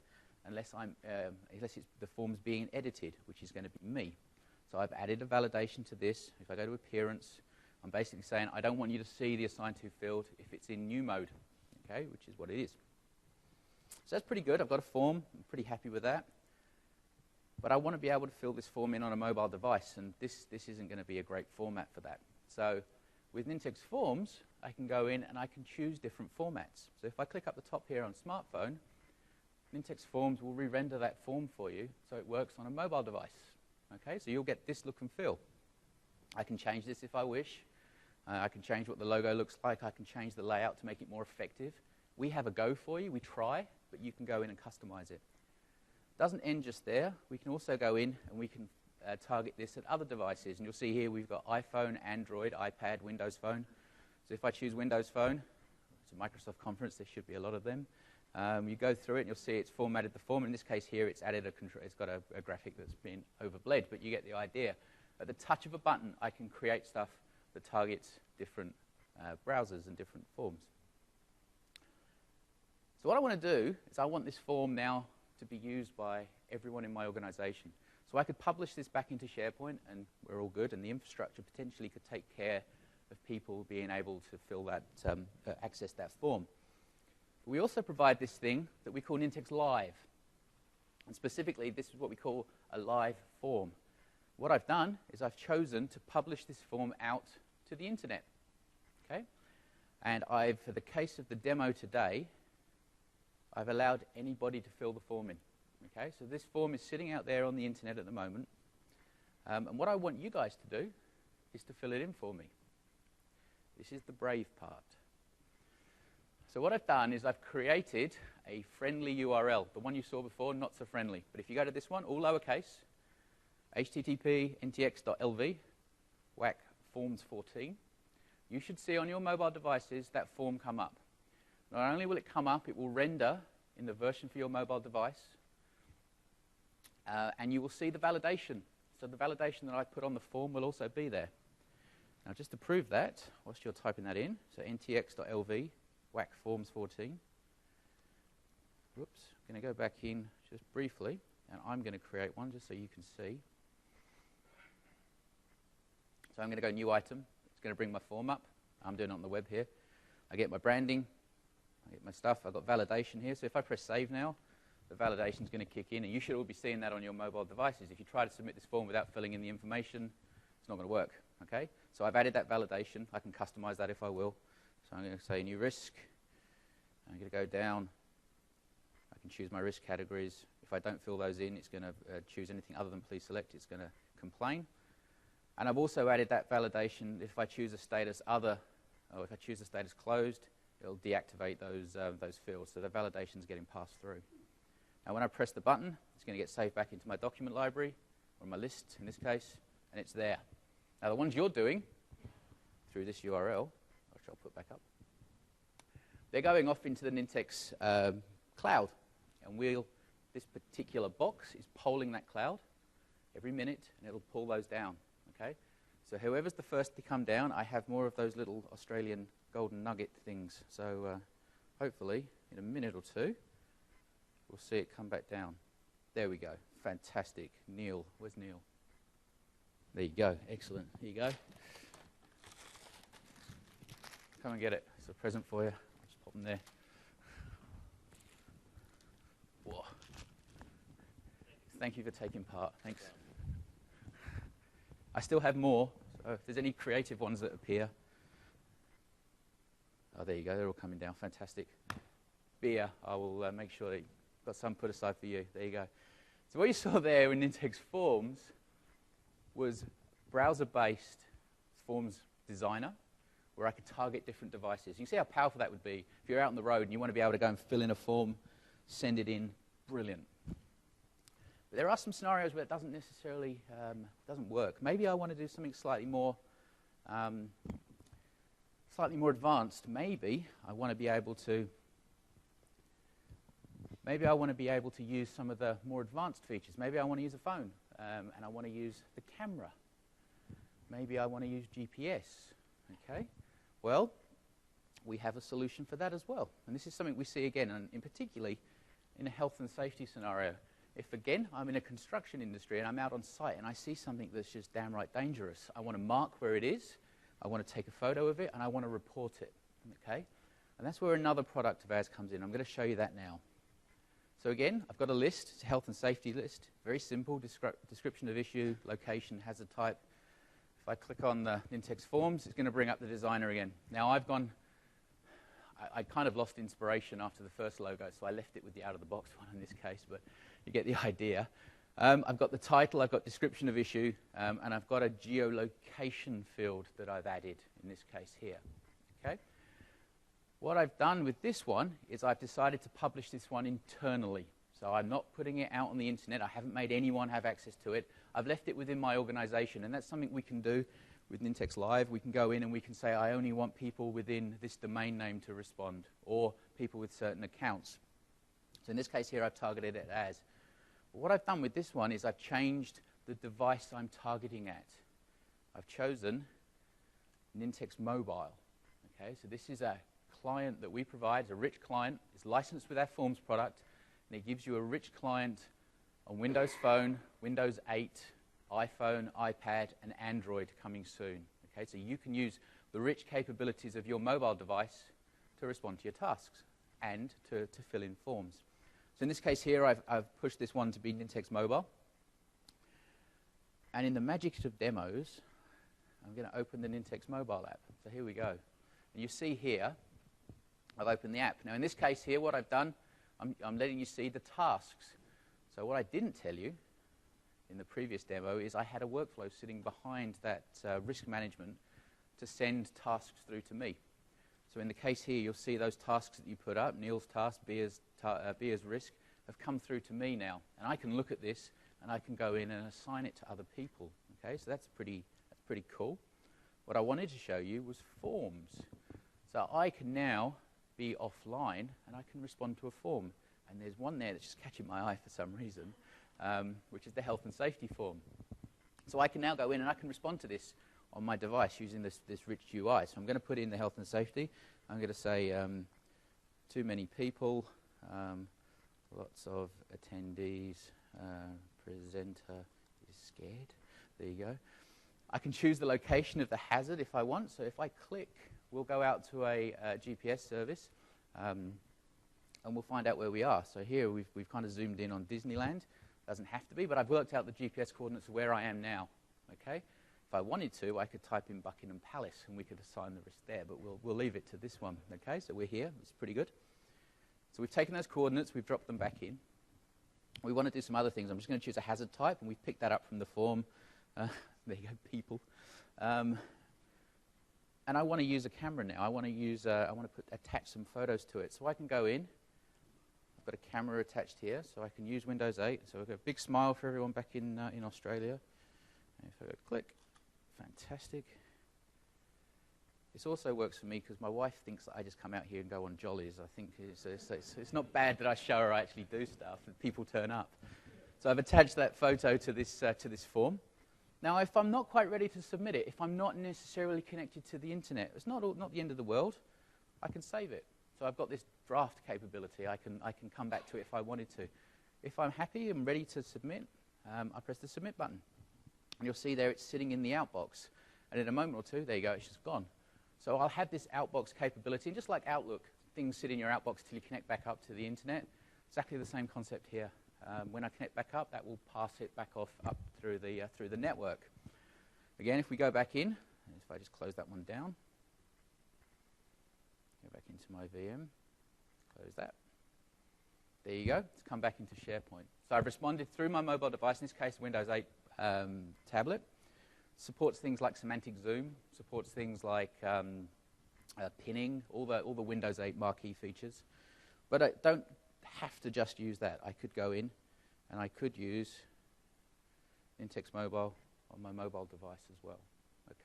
unless it's the form's being edited, which is going to be me. So I've added a validation to this. If I go to appearance, I'm basically saying I don't want you to see the assigned to field if it's in new mode, okay, which is what it is. So that's pretty good. I've got a form. I'm pretty happy with that. But I want to be able to fill this form in on a mobile device, and this isn't going to be a great format for that. So with Nintex Forms, I can go in and I can choose different formats. So if I click up the top here on smartphone, Nintex Forms will re-render that form for you so it works on a mobile device. Okay, so you'll get this look and feel. I can change this if I wish. I can change what the logo looks like. I can change the layout to make it more effective. We have a go for you. We try, but you can go in and customize it. Doesn't end just there. We can also go in and we can target this at other devices. And you'll see here we've got iPhone, Android, iPad, Windows Phone. So if I choose Windows Phone, it's a Microsoft conference. There should be a lot of them. You go through it and you'll see it's formatted the form. In this case here, it's added it's got a graphic that's been overbled, but you get the idea. At the touch of a button, I can create stuff that targets different browsers and different forms. So what I want to do is I want this form now to be used by everyone in my organization. So I could publish this back into SharePoint, and we're all good, and the infrastructure potentially could take care of people being able to fill that, access that form. But we also provide this thing that we call Nintex Live. And specifically, this is what we call a live form. What I've done is I've chosen to publish this form out to the internet. Okay? And for the case of the demo today, I've allowed anybody to fill the form in. Okay, so this form is sitting out there on the internet at the moment. And what I want you guys to do is to fill it in for me. This is the brave part. So what I've done is I've created a friendly URL. The one you saw before, not so friendly. But if you go to this one, all lowercase, http ntx.lv, whack forms 14, you should see on your mobile devices that form come up. Not only will it come up, it will render in the version for your mobile device. And you will see the validation. So the validation that I put on the form will also be there. Now just to prove that, whilst you're typing that in, so ntx.lv, whack forms 14. Whoops, I'm going to go back in just briefly, and I'm going to create one just so you can see. So I'm going to go new item. It's going to bring my form up. I'm doing it on the web here. I get my branding. I get my stuff. I've got validation here. So if I press save now, the validation is going to kick in. And you should all be seeing that on your mobile devices. If you try to submit this form without filling in the information, it's not going to work. Okay? So I've added that validation. I can customize that if I will. So I'm going to say new risk. I'm going to go down. I can choose my risk categories. If I don't fill those in, it's going to choose anything other than please select. It's going to complain. And I've also added that validation. If I choose a status other, or if I choose a status closed, it'll deactivate those fields. So the validation is getting passed through. Now when I press the button, it's going to get saved back into my document library, or my list in this case, and it's there. Now the ones you're doing through this URL, which I'll put back up, they're going off into the Nintex cloud. And this particular box is polling that cloud every minute, and it'll pull those down. Okay? So whoever's the first to come down, I have more of those little Australian golden nugget things. So hopefully, in a minute or two, we'll see it come back down. There we go. Fantastic. Neil. Where's Neil? There you go. Excellent. Here you go. Come and get it. It's a present for you. I'll just pop them there. Whoa. Thank you for taking part. Thanks. I still have more, so if there's any creative ones that appear. Oh, there you go. They're all coming down. Fantastic. Beer. I will make sure that you've got some put aside for you. There you go. So what you saw there in Nintex Forms was browser-based Forms Designer, where I could target different devices. You can see how powerful that would be. If you're out on the road and you want to be able to go and fill in a form, send it in, brilliant. But there are some scenarios where it doesn't necessarily doesn't work. Maybe I want to do something slightly more advanced. Maybe I want to be able to use some of the more advanced features. Maybe I want to use a phone and I want to use the camera. Maybe I want to use GPS. Okay. Well, we have a solution for that as well. And this is something we see again, and in particularly in a health and safety scenario. If, again, I'm in a construction industry and I'm out on site and I see something that's just downright dangerous, I want to mark where it is, I want to take a photo of it, and I want to report it. Okay? And that's where another product of ours comes in. I'm going to show you that now. So again, I've got a list. It's a health and safety list. Very simple. Description of issue, location, hazard type. If I click on the Nintex Forms, it's going to bring up the designer again. Now I kind of lost inspiration after the first logo, so I left it with the out-of-the-box one in this case, but you get the idea. I've got the title, I've got description of issue, and I've got a geolocation field that I've added in this case here. Okay? What I've done with this one is I've decided to publish this one internally. So I'm not putting it out on the internet. I haven't made anyone have access to it. I've left it within my organization, and that's something we can do with Nintex Live. We can go in and we can say, I only want people within this domain name to respond, or people with certain accounts. So in this case here, I've targeted it as. But what I've done with this one is I've changed the device I'm targeting at. I've chosen Nintex Mobile. Okay, so this is a client that we provide. It's a rich client. It's licensed with our Forms product, and it gives you a rich client on Windows Phone, Windows 8, iPhone, iPad, and Android coming soon. Okay, so you can use the rich capabilities of your mobile device to respond to your tasks and to fill in forms. So in this case here, I've pushed this one to be Nintex Mobile. And in the magic of demos, I'm going to open the Nintex Mobile app. So here we go. And you see here, I've opened the app. Now in this case here, what I've done, I'm letting you see the tasks. So what I didn't tell you in the previous demo is I had a workflow sitting behind that risk management to send tasks through to me. So in the case here, you'll see those tasks that you put up, Neil's task, Beer's risk, have come through to me now. And I can look at this, and I can go in and assign it to other people. Okay, so that's pretty cool. What I wanted to show you was forms. So I can now be offline, and I can respond to a form. And there's one there that's just catching my eye for some reason, which is the health and safety form. So I can now go in and I can respond to this on my device using this rich UI. So I'm going to put in the health and safety. I'm going to say too many people, lots of attendees, presenter is scared. There you go. I can choose the location of the hazard if I want. So if I click, we'll go out to a GPS service. and we'll find out where we are. So here we've kind of zoomed in on Disneyland. Doesn't have to be, but I've worked out the GPS coordinates of where I am now. Okay, if I wanted to, I could type in Buckingham Palace, and we could assign the rest there. But we'll leave it to this one. Okay, so we're here. It's pretty good. So we've taken those coordinates, we've dropped them back in. We want to do some other things. I'm just going to choose a hazard type, and we've picked that up from the form. There you go, people. And I want to use a camera now. I want to attach some photos to it. So I can go in. I've got a camera attached here, so I can use Windows 8. So I've got a big smile for everyone back in Australia. And if I go click, fantastic. This also works for me because my wife thinks that I just come out here and go on jollies. I think it's not bad that I show her I actually do stuff and people turn up. So I've attached that photo to this form. Now, if I'm not quite ready to submit it, if I'm not necessarily connected to the internet, it's not the end of the world. I can save it. So I've got this draft capability. I can come back to it if I wanted to. If I'm happy and ready to submit, I press the submit button. And you'll see there it's sitting in the outbox. And in a moment or two, there you go, it's just gone. So I'll have this outbox capability. And just like Outlook, things sit in your outbox till you connect back up to the internet. Exactly the same concept here. When I connect back up, that will pass it back off up through the network. Again, if we go back in, if I just close that one down, go back into my VM, close that. There you go. It's come back into SharePoint. So I've responded through my mobile device, in this case Windows 8 tablet. Supports things like semantic zoom, supports things like pinning, all the Windows 8 marquee features. But I don't have to just use that. I could go in and I could use Nintex Mobile on my mobile device as well.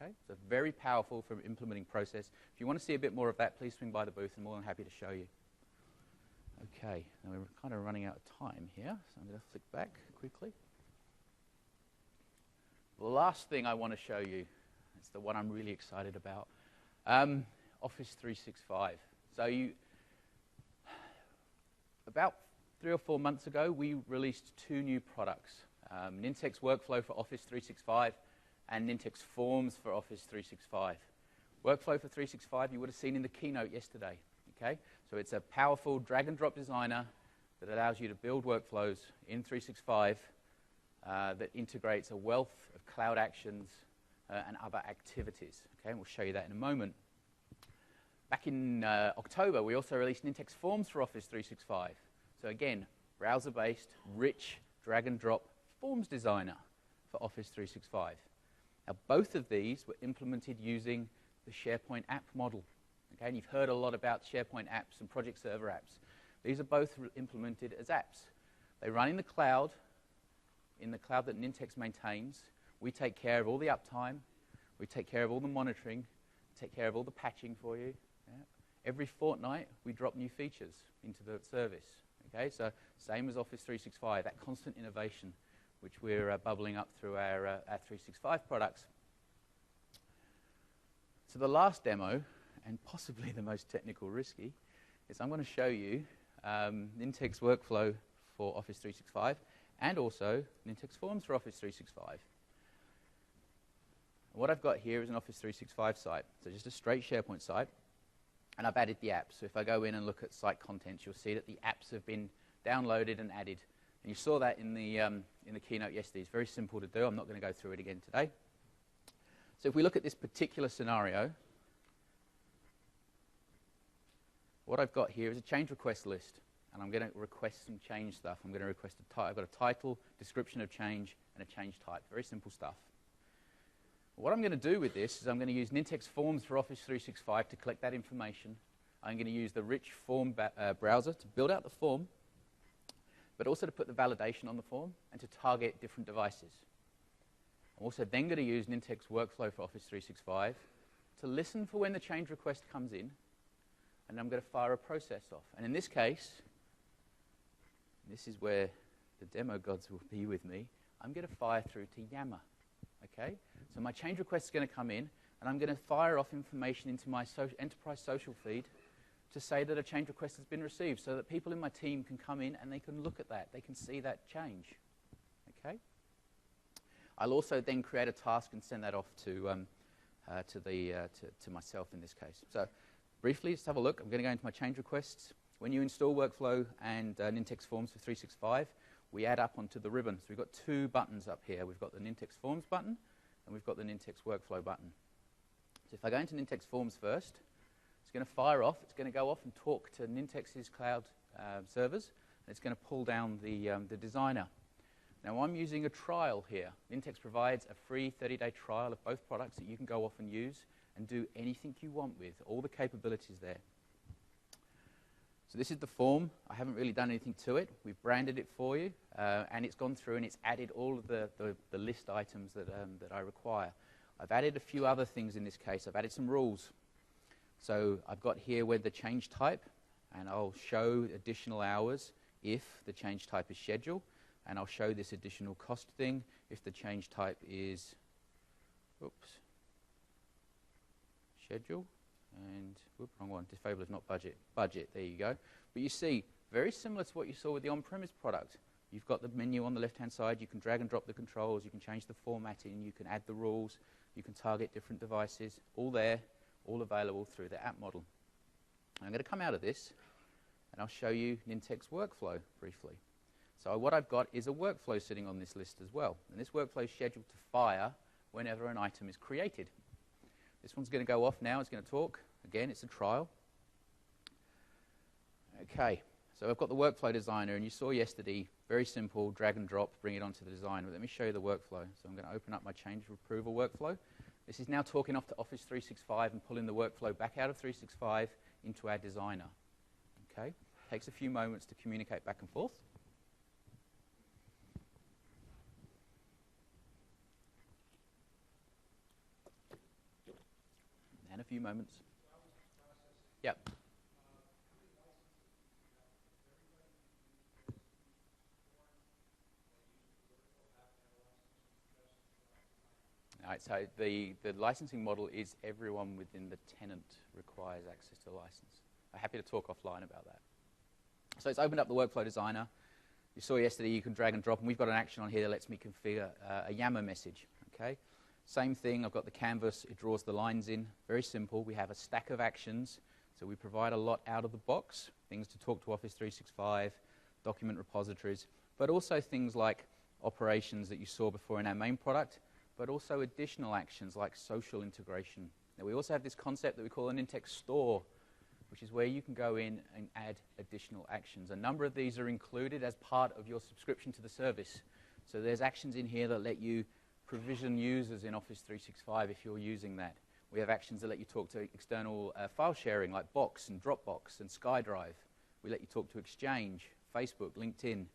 Okay, so very powerful for implementing process. If you want to see a bit more of that, please swing by the booth. I'm more than happy to show you. Okay, now we're kind of running out of time here, so I'm going to flick back quickly. The last thing I want to show you, it's the one I'm really excited about, Office 365. So about 3 or 4 months ago, we released 2 new products, Nintex Workflow for Office 365 and Nintex Forms for Office 365. Workflow for 365 you would have seen in the keynote yesterday. Okay, so it's a powerful drag-and-drop designer that allows you to build workflows in 365 that integrates a wealth of cloud actions and other activities. Okay, and we'll show you that in a moment. Back in October, we also released Nintex Forms for Office 365. So again, browser-based, rich, drag-and-drop forms designer for Office 365. Now, both of these were implemented using the SharePoint app model. Okay, and you've heard a lot about SharePoint apps and project server apps. These are both implemented as apps. They run in the cloud that Nintex maintains. We take care of all the uptime. We take care of all the monitoring. Take care of all the patching for you. Yeah. Every fortnight, we drop new features into the service. Okay, so same as Office 365, that constant innovation, which we're bubbling up through our 365 products. So the last demo, and possibly the most technical risky, is I'm going to show you Nintex Workflow for Office 365 and also Nintex Forms for Office 365. And what I've got here is an Office 365 site, so just a straight SharePoint site, and I've added the apps. So if I go in and look at site contents, you'll see that the apps have been downloaded and added. And you saw that in the keynote yesterday. It's very simple to do. I'm not going to go through it again today. So if we look at this particular scenario, what I've got here is a change request list. And I'm going to request some change stuff. I'm going to request I've got a title, description of change, and a change type. Very simple stuff. What I'm going to do with this is I'm going to use Nintex Forms for Office 365 to collect that information. I'm going to use the rich form browser to build out the form, but also to put the validation on the form and to target different devices. I'm also then going to use Nintex Workflow for Office 365 to listen for when the change request comes in, and I'm going to fire a process off. And in this case, this is where the demo gods will be with me, I'm going to fire through to Yammer. Okay? So my change request is going to come in, and I'm going to fire off information into my enterprise social feed to say that a change request has been received, so that people in my team can come in and they can look at that. They can see that change. Okay? I'll also then create a task and send that off to myself in this case. So briefly, let's have a look. I'm going to go into my change requests. When you install Workflow and Nintex Forms for 365, we add up onto the ribbon. So we've got two buttons up here. We've got the Nintex Forms button, and we've got the Nintex Workflow button. So if I go into Nintex Forms first, it's going to fire off. It's going to go off and talk to Nintex's cloud servers, and it's going to pull down the designer. Now, I'm using a trial here. Nintex provides a free 30-day trial of both products that you can go off and use and do anything you want with, all the capabilities there. So this is the form. I haven't really done anything to it. We've branded it for you, and it's gone through and it's added all of the list items that I require. I've added a few other things in this case. I've added some rules. So I've got here where the change type, and I'll show additional hours if the change type is schedule, and I'll show this additional cost thing if the change type is, schedule, and wrong one, disable if not budget. Budget, there you go. But you see, very similar to what you saw with the on-premise product. You've got the menu on the left-hand side. You can drag and drop the controls. You can change the formatting. You can add the rules. You can target different devices. All there, all available through the app model. I'm going to come out of this, and I'll show you Nintex Workflow briefly. So what I've got is a workflow sitting on this list as well. And this workflow is scheduled to fire whenever an item is created. This one's going to go off now. It's going to talk. Again, it's a trial. Okay, so I've got the workflow designer, and you saw yesterday, very simple, drag and drop, bring it onto the designer. But let me show you the workflow. So I'm going to open up my change approval workflow. This is now talking off to Office 365 and pulling the workflow back out of 365 into our designer. Okay, takes a few moments to communicate back and forth. And a few moments. Yep. All right, so the licensing model is everyone within the tenant requires access to the license. I'm happy to talk offline about that. So it's opened up the workflow designer. You saw yesterday you can drag and drop, and we've got an action on here that lets me configure a Yammer message. Okay. Same thing, I've got the canvas, it draws the lines in, very simple. We have a stack of actions, so we provide a lot out of the box, things to talk to Office 365, document repositories, but also things like operations that you saw before in our main product, but also additional actions like social integration. Now we also have this concept that we call an Nintex store, which is where you can go in and add additional actions. A number of these are included as part of your subscription to the service. So there's actions in here that let you provision users in Office 365 if you're using that. We have actions that let you talk to external file sharing like Box and Dropbox and SkyDrive. We let you talk to Exchange, Facebook, LinkedIn,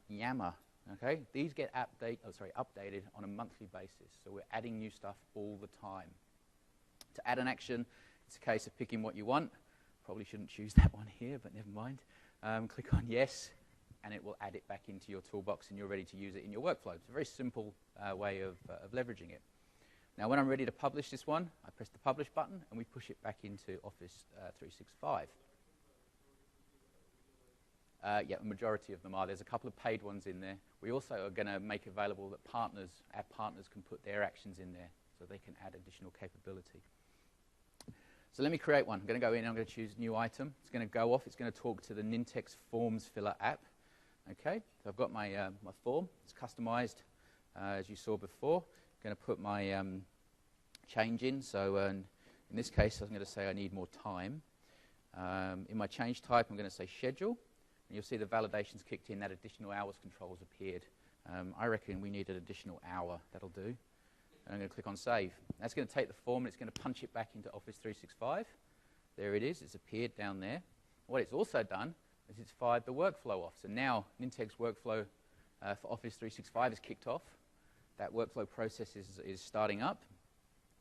Yammer. Okay? These get updated on a monthly basis. So we're adding new stuff all the time. To add an action, it's a case of picking what you want. Probably shouldn't choose that one here, but never mind. Click on yes, and it will add it back into your toolbox, and you're ready to use it in your workflow. It's a very simple way of leveraging it. Now, when I'm ready to publish this one, I press the Publish button, and we push it back into Office 365. Yeah, a majority of them are. There's a couple of paid ones in there. We also are going to make available that our partners can put their actions in there so they can add additional capability. So let me create one. I'm going to go in and I'm going to choose new item. It's going to go off. It's going to talk to the Nintex Forms Filler app. Okay, so I've got my form. It's customized as you saw before. I'm going to put my change in. So in this case, I'm going to say I need more time. In my change type, I'm going to say schedule. And you'll see the validations kicked in. That additional hours controls appeared. I reckon we need an additional hour. That'll do. And I'm going to click on Save. That's going to take the form and it's going to punch it back into Office 365. There it is. It's appeared down there. What it's also done is it's fired the workflow off. So now Nintex Workflow for Office 365 is kicked off. That workflow process is starting up.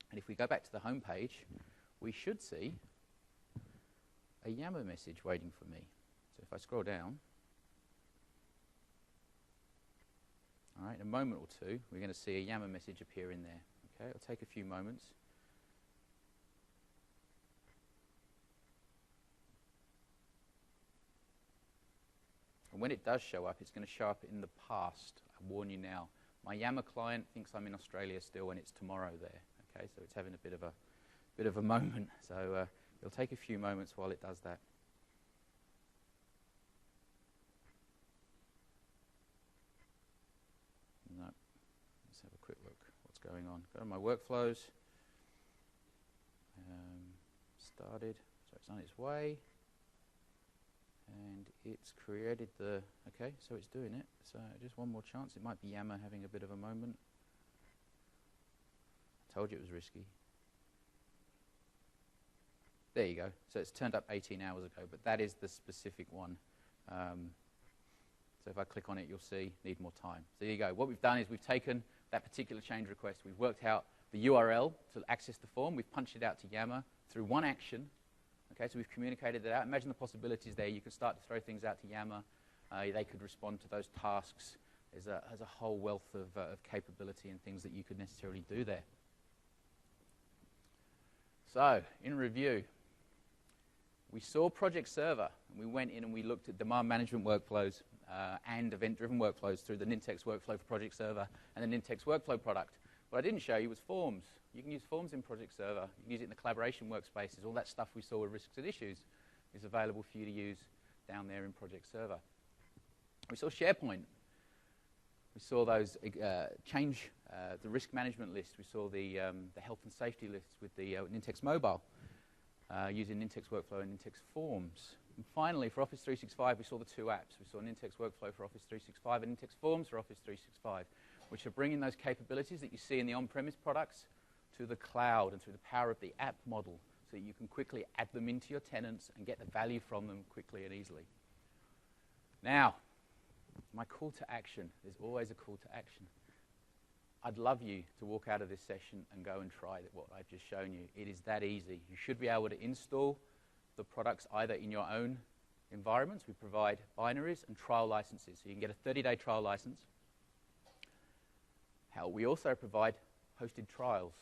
And if we go back to the home page, we should see a Yammer message waiting for me. So if I scroll down, all right, in a moment or two, we're going to see a Yammer message appear in there. Okay, it'll take a few moments. And when it does show up, it's going to show up in the past. I warn you now. My Yammer client thinks I'm in Australia still, and it's tomorrow there. Okay, so it's having a bit of a moment. So It'll take a few moments while it does that. No. Let's have a quick look what's going on. Go to my workflows. Started, so it's on its way. And it's created the, okay, so it's doing it. So just one more chance. It might be Yammer having a bit of a moment. I told you it was risky. There you go. So it's turned up 18 hours ago, but that is the specific one. So if I click on it, you'll see need more time. So there you go. What we've done is we've taken that particular change request. We've worked out the URL to access the form. We've punched it out to Yammer through one action. Okay, so we've communicated that out. Imagine the possibilities there. You could start to throw things out to Yammer. They could respond to those tasks. There's a whole wealth of capability and things that you could necessarily do there. So, in review, we saw Project Server, and we went in and we looked at demand management workflows and event-driven workflows through the Nintex workflow for Project Server and the Nintex workflow product. What I didn't show you was forms. You can use forms in Project Server. You can use it in the collaboration workspaces. All that stuff we saw with risks and issues is available for you to use down there in Project Server. We saw SharePoint. We saw those change the risk management list. We saw the health and safety lists with the Nintex Mobile using Nintex Workflow and Nintex Forms. And finally, for Office 365, we saw the two apps. We saw Nintex Workflow for Office 365 and Nintex Forms for Office 365, which are bringing those capabilities that you see in the on-premise products to the cloud and through the power of the app model so that you can quickly add them into your tenants and get the value from them quickly and easily. Now, my call to action. There's always a call to action. I'd love you to walk out of this session and go and try what I've just shown you. It is that easy. You should be able to install the products either in your own environments. We provide binaries and trial licenses. So you can get a 30-day trial license. We also provide hosted trials.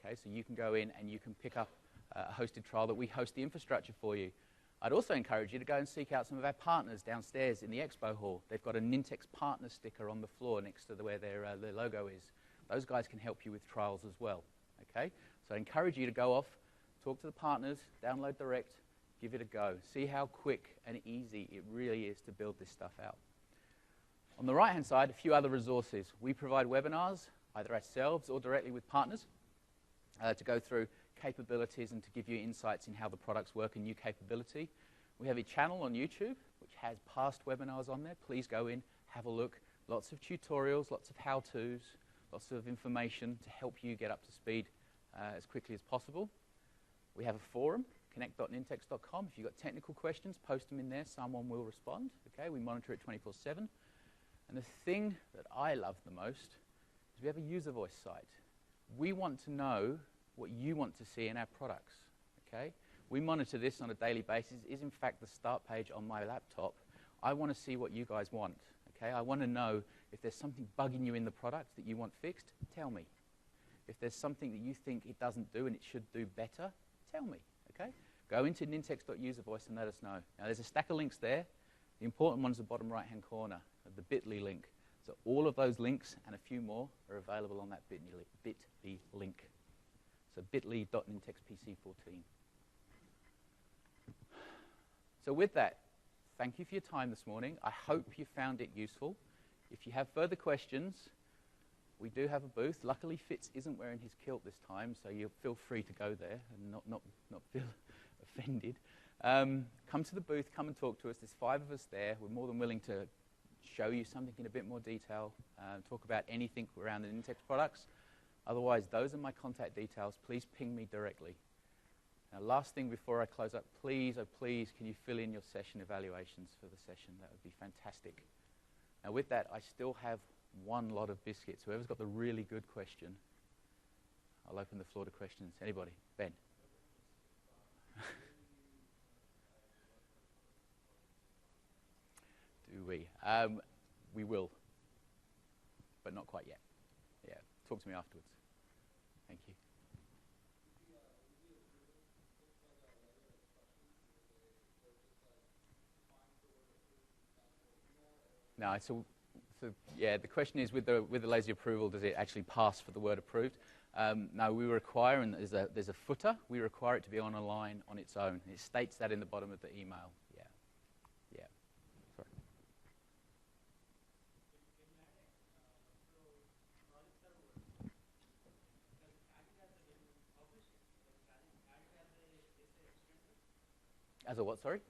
Okay, so you can go in and you can pick up a hosted trial that we host the infrastructure for you. I'd also encourage you to go and seek out some of our partners downstairs in the expo hall. They've got a Nintex partner sticker on the floor next to where their logo is. Those guys can help you with trials as well. Okay, so I encourage you to go off, talk to the partners, download direct, give it a go. See how quick and easy it really is to build this stuff out. On the right-hand side, a few other resources. We provide webinars, either ourselves or directly with partners, to go through capabilities and to give you insights in how the products work and new capability. We have a channel on YouTube which has past webinars on there. Please go in, have a look. Lots of tutorials, lots of how-tos, lots of information to help you get up to speed as quickly as possible. We have a forum, connect.nintex.com. If you've got technical questions, post them in there. Someone will respond. Okay, we monitor it 24/7. And the thing that I love the most is we have a user voice site. We want to know what you want to see in our products, okay? We monitor this on a daily basis. It is, in fact, the start page on my laptop. I want to see what you guys want, okay? I want to know if there's something bugging you in the product that you want fixed, tell me. If there's something that you think it doesn't do and it should do better, tell me, okay? Go into nintex.uservoice and let us know. Now, there's a stack of links there. The important one's the bottom right-hand corner of the bit.ly link. So all of those links and a few more are available on that bit.ly link. So bit.ly.nintexpc14. So with that, thank you for your time this morning. I hope you found it useful. If you have further questions, we do have a booth. Luckily, Fitz isn't wearing his kilt this time, so you'll feel free to go there and not feel offended. Come to the booth, come and talk to us. There's 5 of us there. We're more than willing to show you something in a bit more detail, talk about anything around the Nintex products. Otherwise, those are my contact details. Please ping me directly. Now, last thing before I close up, please, oh please, can you fill in your session evaluations for the session? That would be fantastic. Now, with that, I still have one lot of biscuits. Whoever's got the really good question, I'll open the floor to questions. Anybody? Ben? Do we? We will, but not quite yet. Yeah, talk to me afterwards. Thank you. No, so yeah, the question is with the lazy approval, does it actually pass for the word approved? No, we require, and there's a footer, we require it to be on a line on its own. It states that in the bottom of the email. Yeah. Yeah. Sorry. As a what, sorry?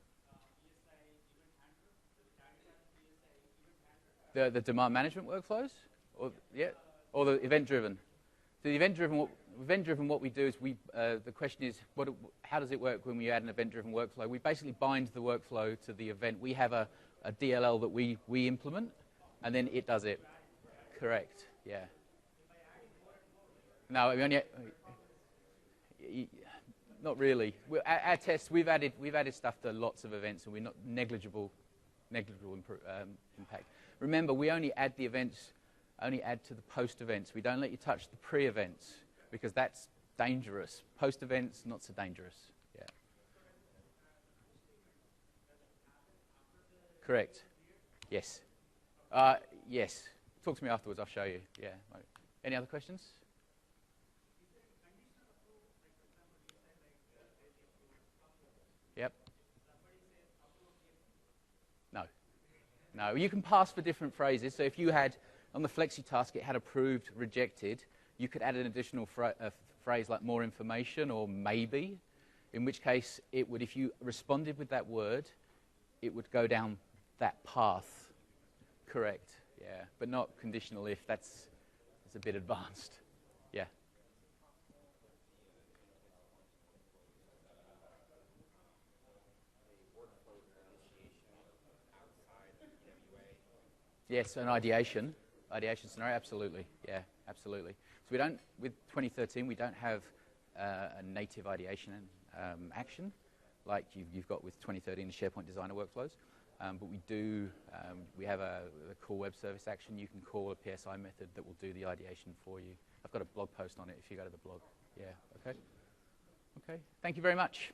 The demand management workflows? Or, yeah, or the event-driven? So the event-driven, what we do is the question is, how does it work when we add an event-driven workflow? We basically bind the workflow to the event. We have a DLL that we implement, and then it does it. Correct, yeah. No, we only... Not really. Our tests, we've added stuff to lots of events, and we're not negligible impact. Remember, we only add the events, only add to the post events. We don't let you touch the pre-events because that's dangerous. Post events, not so dangerous. Yeah. Correct. Yes. Yes. Talk to me afterwards. I'll show you. Yeah. Any other questions? Yep. No. No. You can pass for different phrases. So if you had, on the flexi task, it had approved, rejected, you could add an additional phrase like more information or maybe, in which case it would, if you responded with that word, it would go down that path. Correct. Yeah. But not conditional if. That's a bit advanced. Yeah. Yes, an ideation scenario, absolutely. Yeah, absolutely. So we don't, with 2013, we don't have a native ideation action like you've got with 2013 SharePoint Designer workflows. But we do, we have a call web service action. You can call a PSI method that will do the ideation for you. I've got a blog post on it if you go to the blog. Yeah, okay. Okay, thank you very much.